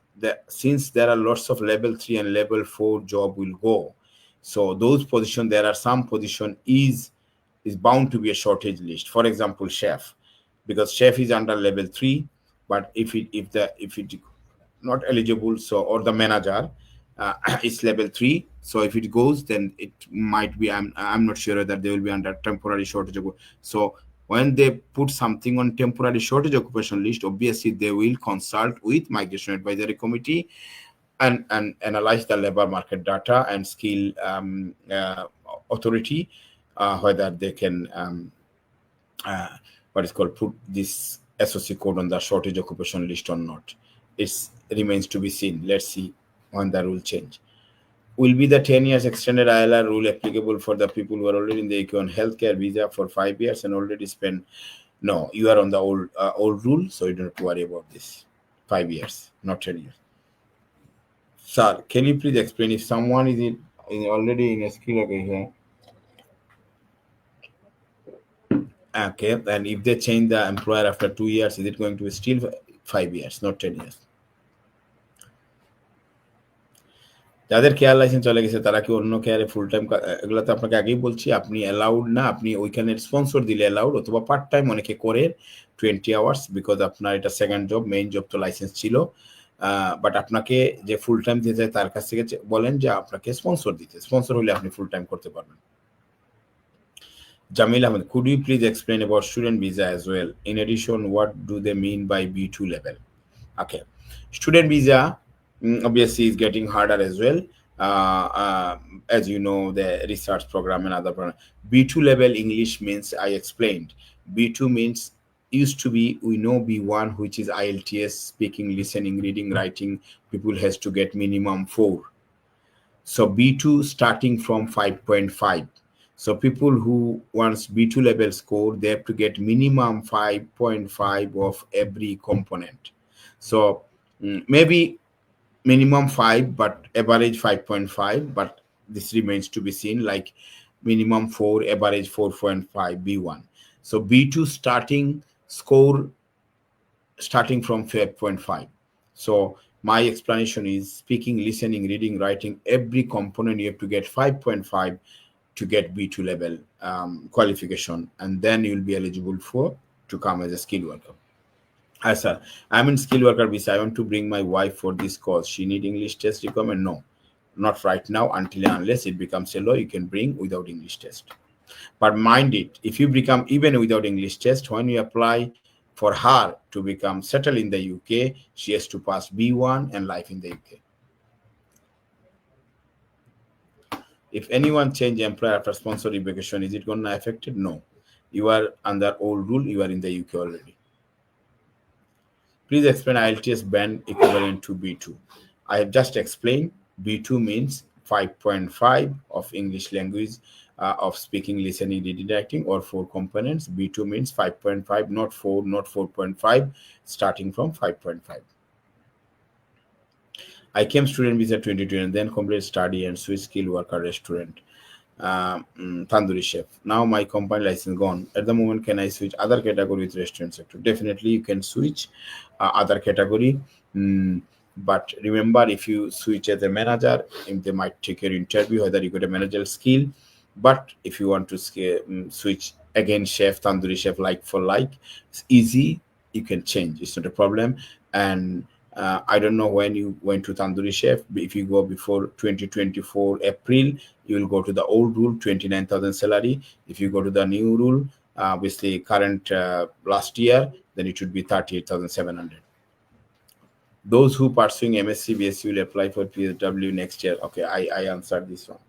Speaker 1: since there are lots of level 3 and level 4 job will go, so those position, there are some position is bound to be a shortage list. For example, chef, because chef is under level 3, but if it not eligible, so, or the manager is level 3, so if it goes, then it might be, I'm not sure that they will be under temporary shortage so when they put something on temporary shortage occupation list, obviously they will consult with migration advisory committee and analyze the labor market data and skill authority, whether they can what is called put this SOC code on the shortage occupation list or not. It remains to be seen. Let's see when the rule change. Will be the 10 years extended ILR rule applicable for the people who are already in the UK on healthcare visa for 5 years and already spent? No, you are on the old rule, so you don't have to worry about this. 5 years, not 10 years. Sir, can you please explain if someone is already in a skill here? Okay, and if they change the employer after 2 years, is it going to be still 5 years, not 10 years? যাদের care licence চলে গেছে তারা কি অন্য কেয়ারে full time? এগুলো তো আপনাকে আগেই বলছি, আপনি অ্যালাউড না, আপনি ওইখানে স্পন্সর দিলে অ্যালাউড, অথবা পার্ট টাইম অনেকে করে 20 আওয়ার্স, বিকজ আপনার এটা সেকেন্ড জব, মেইন জব তো লাইসেন্স ছিল, বাট আপনাকে যে ফুল টাইম দিতে যায় তার কাছ থেকে বলেন যে আপনাকে স্পন্সর দিতে, স্পন্সর হলে আপনি ফুল টাইম করতে পারবেন। Jamil Ahmed, could you please explain about student visa as well? In addition, what do they mean by B2 level? Okay, student visa obviously is getting harder as well. As you know, the research program and other program. B2 level English means, I explained. B2 means, used to be, we know B1, which is IELTS, speaking, listening, reading, writing. People has to get minimum 4. So B2 starting from 5.5. So people who wants B2 level score, they have to get minimum 5.5 of every component. So maybe minimum 5, but average 5.5, but this remains to be seen, like minimum 4, average 4.5, B1. So B2 starting score starting from 5.5. So my explanation is speaking, listening, reading, writing, every component you have to get 5.5 to get B2 level qualification, and then you'll be eligible to come as a skilled worker. Hi sir, I'm in skilled worker visa. I want to bring my wife for this course. She need English test requirement? No, not right now, until and unless it becomes a law, you can bring without English test. But mind it, if you become even without English test, when you apply for her to become settled in the UK, she has to pass B1 and life in the UK. If anyone change employer after sponsor revocation, is it going to affect it? No. You are under old rule, you are in the UK already. Please explain IELTS band equivalent to B2. I have just explained. B2 means 5.5 of English language, of speaking, listening, reading, writing, or 4 components. B2 means 5.5, not 4, not 4.5, starting from 5.5. I came student visa 2020 and then complete study and switch skilled worker restaurant. Tandoori chef. Now my company license gone. At the moment, can I switch other category with restaurant sector? Definitely, you can switch other category. But remember, if you switch as a manager, they might take your interview whether you got a managerial skill. But if you want to switch again, chef, tandoori chef, like for like, it's easy. You can change. It's not a problem. And I don't know when you went to tandoori chef. If you go before 2024 April, you will go to the old rule, 29,000 salary. If you go to the new rule, obviously current last year, then it should be 38,700. Those who pursuing MSc BSc will apply for PSW next year. Okay, I answered this one.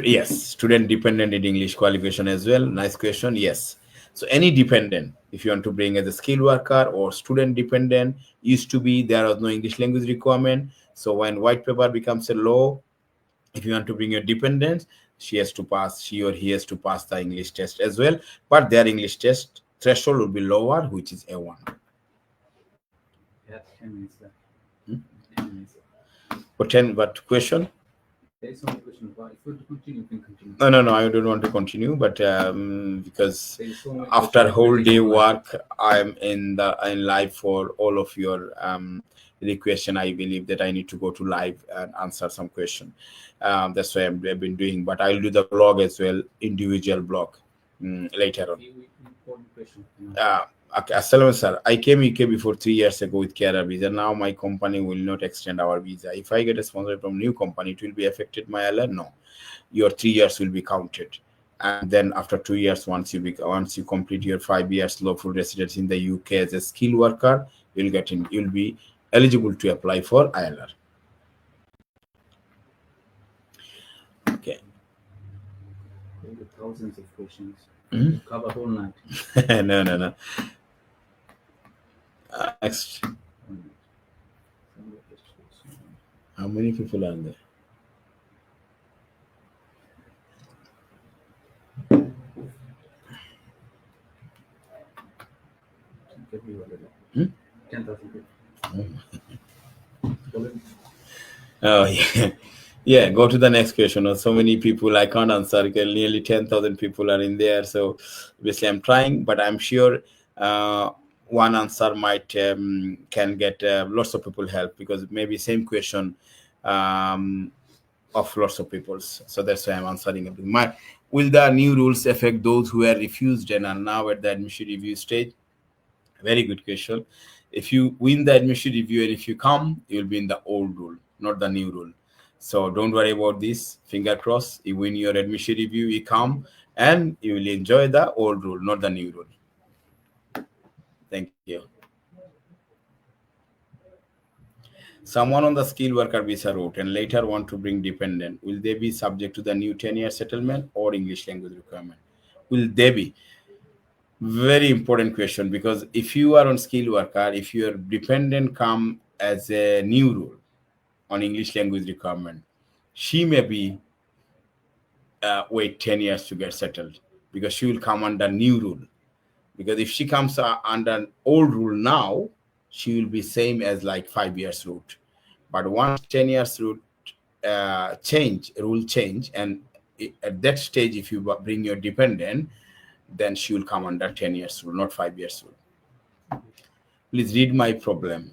Speaker 1: Yes, student dependent in English qualification as well. Nice question. Yes, So any dependent, if you want to bring as a skilled worker or student dependent, used to be there was no English language requirement. So when white paper becomes a law, if you want to bring your dependents, she or he has to pass the English test as well. But their English test threshold will be lower, which is A1.
Speaker 2: Yeah, 10 minutes left.
Speaker 1: 10 minutes. For 10, but question?
Speaker 2: There is no question. If you want to continue, you can continue.
Speaker 1: No, I don't want to continue, but because
Speaker 2: So
Speaker 1: after whole day work, I'm in live for all of your requests, and I believe that I need to go to live and answer some question. That's why I've been doing, but I'll do the blog as well, individual blog later on.
Speaker 2: Important question.
Speaker 1: Okay, Assalamu sir. I came UK before 3 years ago with carer visa. Now my company will not extend our visa. If I get a sponsor from new company, it will be affected my ILR? No. Your 3 years will be counted, and then after 2 years, once you complete your 5 years lawful residence in the UK as a skilled worker, you'll be eligible to apply for ILR. Okay.
Speaker 2: Thousands of questions.
Speaker 1: Mm-hmm.
Speaker 2: Cover whole night.
Speaker 1: No. Next. How many people are there? Hmm?
Speaker 2: 10,000 people.
Speaker 1: Oh yeah. Yeah, go to the next question. So many people I can't answer. Nearly 10,000 people are in there. So obviously I'm trying, but I'm sure one answer might can get lots of people help, because maybe same question of lots of people. So that's why I'm answering everything. Will the new rules affect those who are refused and are now at the admission review stage? Very good question. If you win the admission review and if you come, you'll be in the old rule, not the new rule. So don't worry about this. Finger crossed. You win your admission review, you come, and you will enjoy the old rule, not the new rule. Thank you. Someone on the skilled worker visa route and later want to bring dependent, will they be subject to the new 10-year settlement or English language requirement? Will they be? Very important question, because if you are on skilled worker, if your dependent come as a new rule on English language requirement, she may be wait 10 years to get settled, because she will come under new rule. Because if she comes under old rule now, she will be same as like 5 years route. But once 10 years route rule change, and at that stage, if you bring your dependent, then she will come under 10 years rule, not 5 years rule. Please read my problem,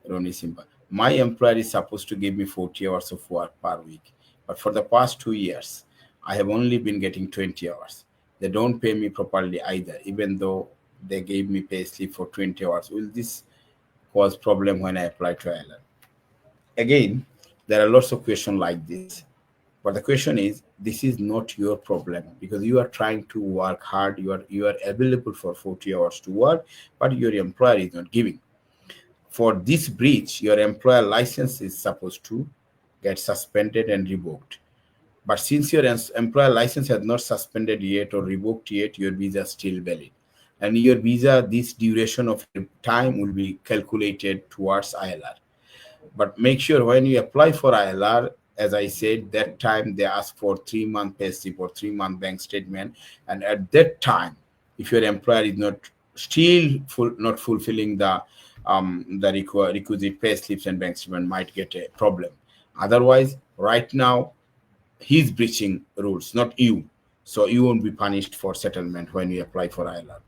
Speaker 1: Roni Simba. My employer is supposed to give me 40 hours of work per week, but for the past 2 years, I have only been getting 20 hours. They don't pay me properly either, even though they gave me pay slip for 20 hours. Will this cause problem when I apply to ILR? Again, there are lots of questions like this. But the question is, this is not your problem, because you are trying to work hard. You are available for 40 hours to work, but your employer is not giving. For this breach, your employer license is supposed to get suspended and revoked. But since your employer license has not suspended yet or revoked yet, your visa is still valid. And your visa, this duration of time will be calculated towards ILR. But make sure when you apply for ILR, as I said, that time they ask for 3-month pay slip or 3-month bank statement. And at that time, if your employer is not not fulfilling the requisite pay slips and bank statement, might get a problem. Otherwise, right now, he's breaching rules, not you. So you won't be punished for settlement when you apply for ILR.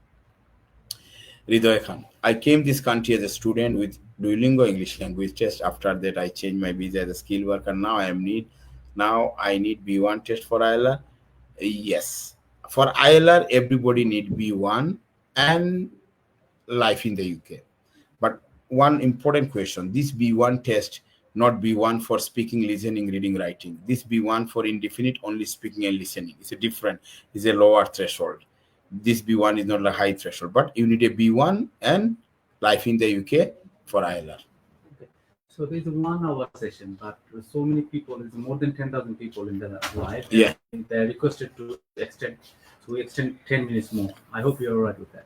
Speaker 1: Ridoy Khan, I came this country as a student with Duolingo English language test. After that, I changed my visa as a skilled worker. Now I need B1 test for ILR. Yes, for ILR, everybody need B1 and life in the UK. But one important question: this B1 test, not B1 for speaking, listening, reading, writing. This B1 for indefinite only speaking and listening. It's a lower threshold. This B1 is not a high threshold, but you need a B1 and life in the UK for ILR.
Speaker 2: Okay. So there's a 1 hour session, but so many people, there's more than 10,000 people in the live.
Speaker 1: Yeah.
Speaker 2: They're requested to extend. So we extend 10 minutes more. I hope you're all right with that.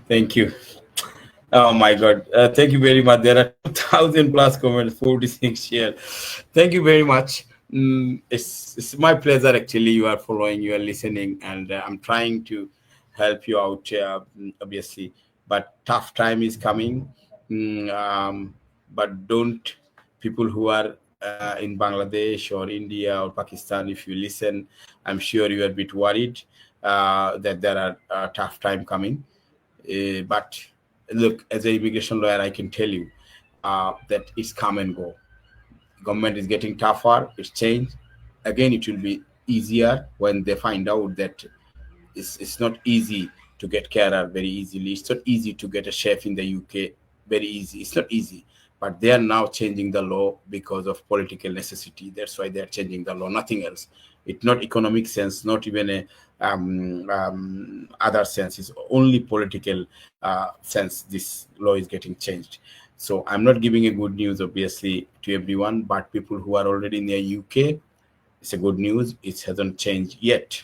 Speaker 1: Thank you. Oh my God. Thank you very much. There are 2,000 plus comments, 46 shares. Thank you very much. It's my pleasure actually. You are following, you are listening, and I'm trying to help you out, obviously. But tough time is coming. But don't, people who are in Bangladesh or India or Pakistan, if you listen, I'm sure you are a bit worried that there are tough time coming. But look, as an immigration lawyer, I can tell you that it's come and go. Government is getting tougher. It's changed. Again, it will be easier when they find out that it's not easy to get carer very easily. It's not easy to get a chef in the UK very easy. It's not easy. But they are now changing the law because of political necessity. That's why they are changing the law, nothing else. It's not economic sense, not even a other sense. It's only political sense this law is getting changed. So I'm not giving a good news, obviously, to everyone, but people who are already in the UK, it's a good news. It hasn't changed yet.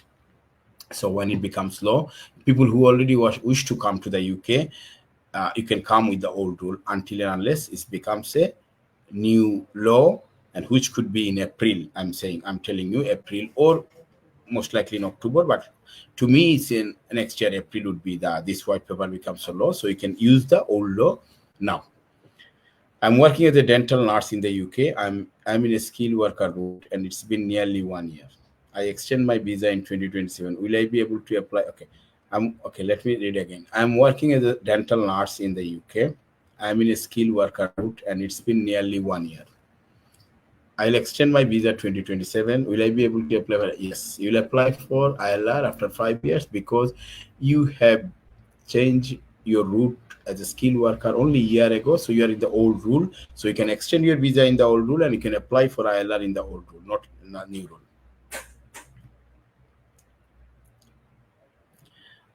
Speaker 1: So when it becomes law, people who already wish to come to the UK, you can come with the old rule until and unless it becomes a new law, and which could be in April. I'm telling you April, or most likely in October, but to me it's in next year. April would be this white paper becomes a law, so you can use the old law now. I'm working as a dental nurse in the UK. I'm in a skilled worker route, and it's been nearly 1 year. I extend my visa in 2027. Will I be able to apply? Okay, let me read again. I'm working as a dental nurse in the UK. I'm in a skilled worker route, and it's been nearly 1 year. I'll extend my visa 2027. Will I be able to apply? Yes, you'll apply for ILR after 5 years because you have changed your route as a skilled worker only a year ago. So you are in the old rule. So you can extend your visa in the old rule, and you can apply for ILR in the old rule, not in the new rule.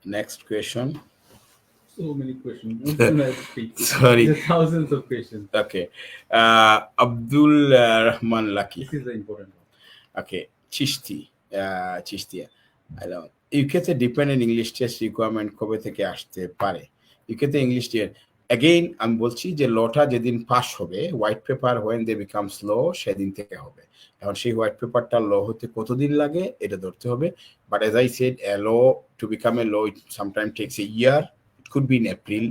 Speaker 1: Next question.
Speaker 2: So many questions.
Speaker 1: Sorry.
Speaker 2: There's thousands of questions.
Speaker 1: Okay. Abdul Rahman Lucky.
Speaker 2: This is the important one.
Speaker 1: Okay. Chishti. ইউকেতে dependent English test requirement কবে থেকে আসতে পারে? ইউকেতে English test again আমি বলছি যে লটা যেদিন পাস হবে, white paper when they becomes law, সেদিন থেকে হবে। এখন সেই হোয়াইট পেপারটা ল হতে কতদিন লাগে এটা ধরতে হবে। But as I said, a law to become a law it sometime takes a year. It could be in April.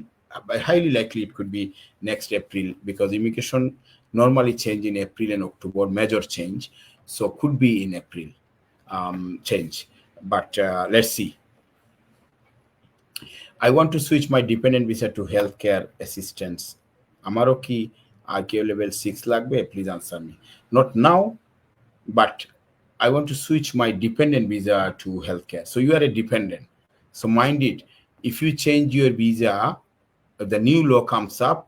Speaker 1: Highly likely it could be next April, because immigration normally change in April and October, major change. So could be in April change. But let's see. I want to switch my dependent visa to healthcare assistance. Amaro ki RKO level 6 lagbe? Please answer me. Not now, but I want to switch my dependent visa to healthcare. So you are a dependent. So mind it, if you change your visa, the new law comes up,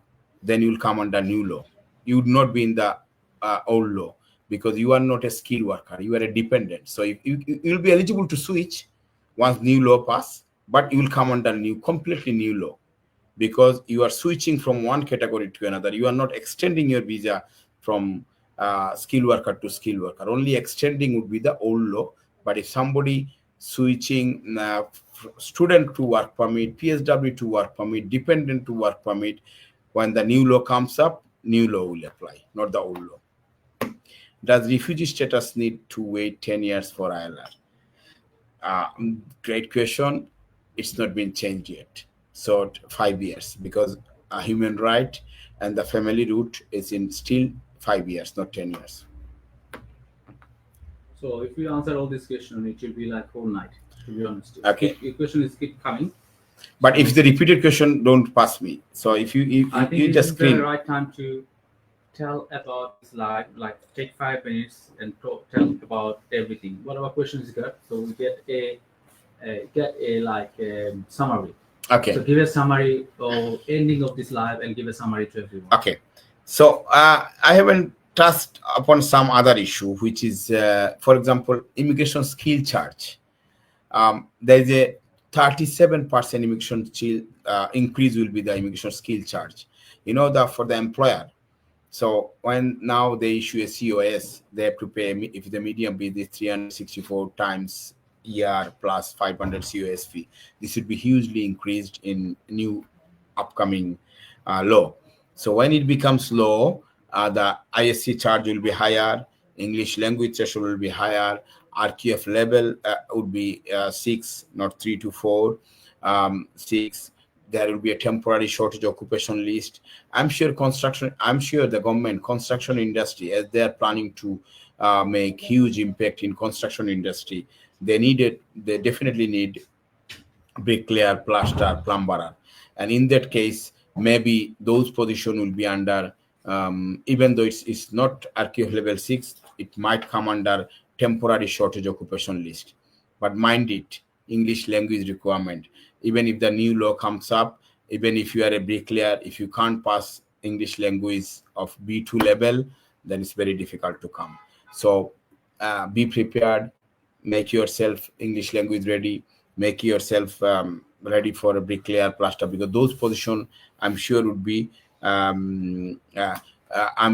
Speaker 1: then you'll come under new law. You would not be in the old law, because you are not a skilled worker, you are a dependent. So if you'll be eligible to switch once new law pass, but you will come under completely new law, because you are switching from one category to another. You are not extending your visa from skilled worker to skilled worker. Only extending would be the old law. But if somebody switching student to work permit, PSW to work permit, dependent to work permit, when the new law comes up, new law will apply, not the old law. Does refugee status need to wait 10 years for ILR? Great question. It's not been changed yet. So 5 years, because a human right and the family route is in still 5 years, not 10 years.
Speaker 2: So if we answer all these questions, it will be like whole night, to be honest.
Speaker 1: Okay.
Speaker 2: Your question is keep coming.
Speaker 1: But if the repeated question, don't pass me. So if you
Speaker 2: I think
Speaker 1: you
Speaker 2: this
Speaker 1: just
Speaker 2: is
Speaker 1: screen.
Speaker 2: the right time to tell about this live, like take 5 minutes and tell about everything. Whatever questions you got, so we get a summary.
Speaker 1: Okay.
Speaker 2: So give a summary or ending of this live, and give a summary to everyone.
Speaker 1: Okay. So I haven't touched upon some other issue, which is, for example, immigration skill charge. There is a 37% immigration increase will be the immigration skill charge. You know that for the employer, So when now they issue a COS, they have to pay, if the medium bid is 364 times ER plus 500 COS fee. This would be hugely increased in new upcoming law. So when it becomes law, the ISC charge will be higher, English language threshold will be higher, RQF level would be 6, not 3 to 4, 6. There will be a temporary shortage occupation list. I'm sure the government construction industry, as they are planning to make huge impact in construction industry, they definitely need bricklayer, plaster, plumber, and in that case, maybe those positions will be under, even though it's not RQF level 6, it might come under temporary shortage occupation list. But mind it, English language requirement. Even if the new law comes up, even if you are a bricklayer, if you can't pass English language of B2 level, then it's very difficult to come. So be prepared, make yourself English language ready, make yourself ready for a bricklayer, plaster, because those positions I'm sure would be I'm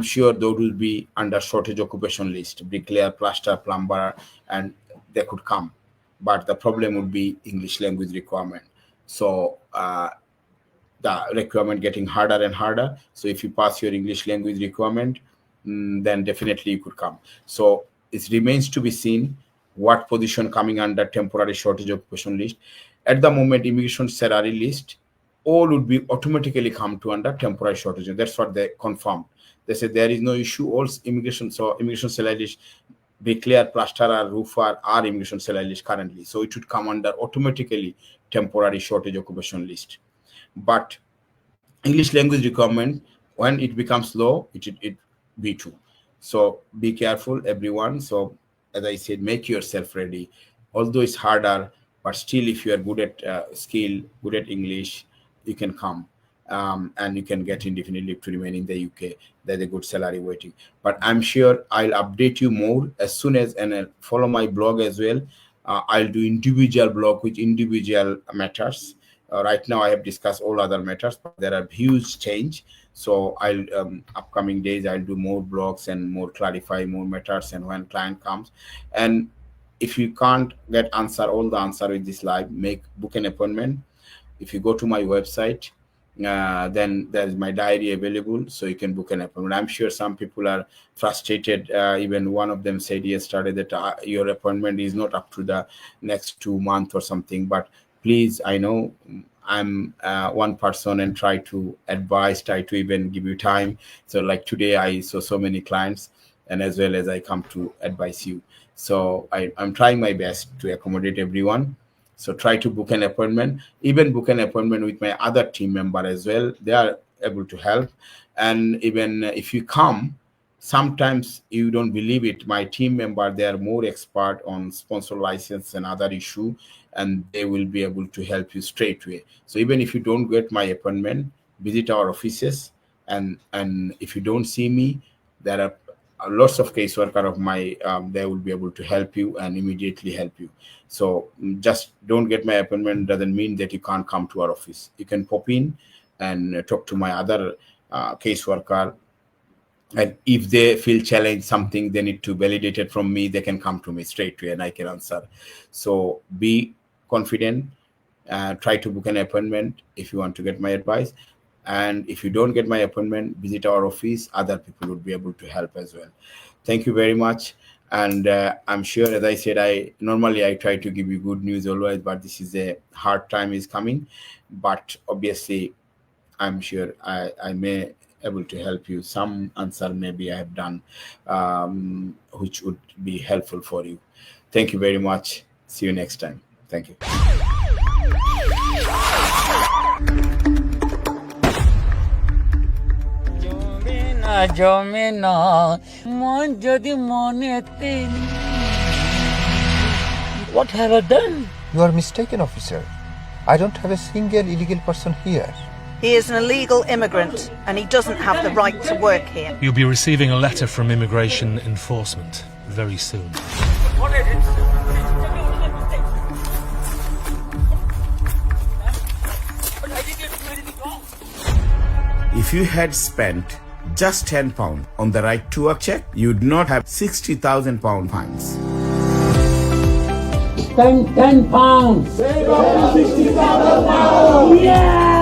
Speaker 1: sure those will be under shortage occupation list, bricklayer, plaster, plumber, and they could come. But the problem would be English language requirement. So the requirement getting harder and harder. So if you pass your English language requirement, then definitely you could come. So it remains to be seen what position coming under temporary shortage occupation list. At the moment, immigration salary list, all would be automatically come to under temporary shortage. That's what they confirmed. They said there is no issue. All immigration salary list, bricklayer, plasterer, roofer are immigration salary list currently. So it would come under automatically temporary shortage occupation list. But English language requirement, when it becomes low, it B2. So be careful, everyone. So as I said, make yourself ready. Although it's harder, but still, if you are good at skill, good at English, you can come and you can get indefinite leave to remain in the UK. There's a good salary waiting. But I'm sure I'll update you more as soon as, and follow my blog as well. I'll do individual blog with individual matters. Right now, I have discussed all other matters, but there are huge change. So I'll upcoming days I'll do more blogs and more clarify more matters. And when client comes, and if you can't get all the answer with this live, book an appointment. If you go to my website, then there's my diary available, so you can book an appointment. I'm sure some people are frustrated. Even one of them said yesterday that your appointment is not up to the next 2 months or something. But please, I know I'm one person and try to advise, try to even give you time. So like today, I saw so many clients, and as well as I come to advise you. So I'm trying my best to accommodate everyone. So try to book an appointment, even book an appointment with my other team member as well. They are able to help. And even if you come, sometimes you don't believe it. My team member, they are more expert on sponsor license and other issue, and they will be able to help you straight away. So even if you don't get my appointment, visit our offices. And if you don't see me, there are lots of caseworker of my, they will be able to help you and immediately help you. So just don't get my appointment doesn't mean that you can't come to our office. You can pop in and talk to my other caseworker. And if they feel challenged something, they need to validate it from me, they can come to me straight away and I can answer. So be confident, try to book an appointment if you want to get my advice. And if you don't get my appointment, visit our office. Other people would be able to help as well. Thank you very much. And I'm sure, as I said, I try to give you good news always, but this is a hard time is coming. But obviously, I'm sure I may able to help you. Some answer maybe I have done, which would be helpful for you. Thank you very much. See you next time. Thank you.
Speaker 3: What have I done?
Speaker 4: You are mistaken, officer. I don't have a single illegal person here.
Speaker 5: He is an illegal immigrant and he doesn't have the right to work here.
Speaker 6: You'll be receiving a letter from Immigration Enforcement very soon.
Speaker 1: If you had spent just £10 on the right to work check, you would not have £60,000 fines.
Speaker 3: Spend £10. Save up to £60,000. Yeah!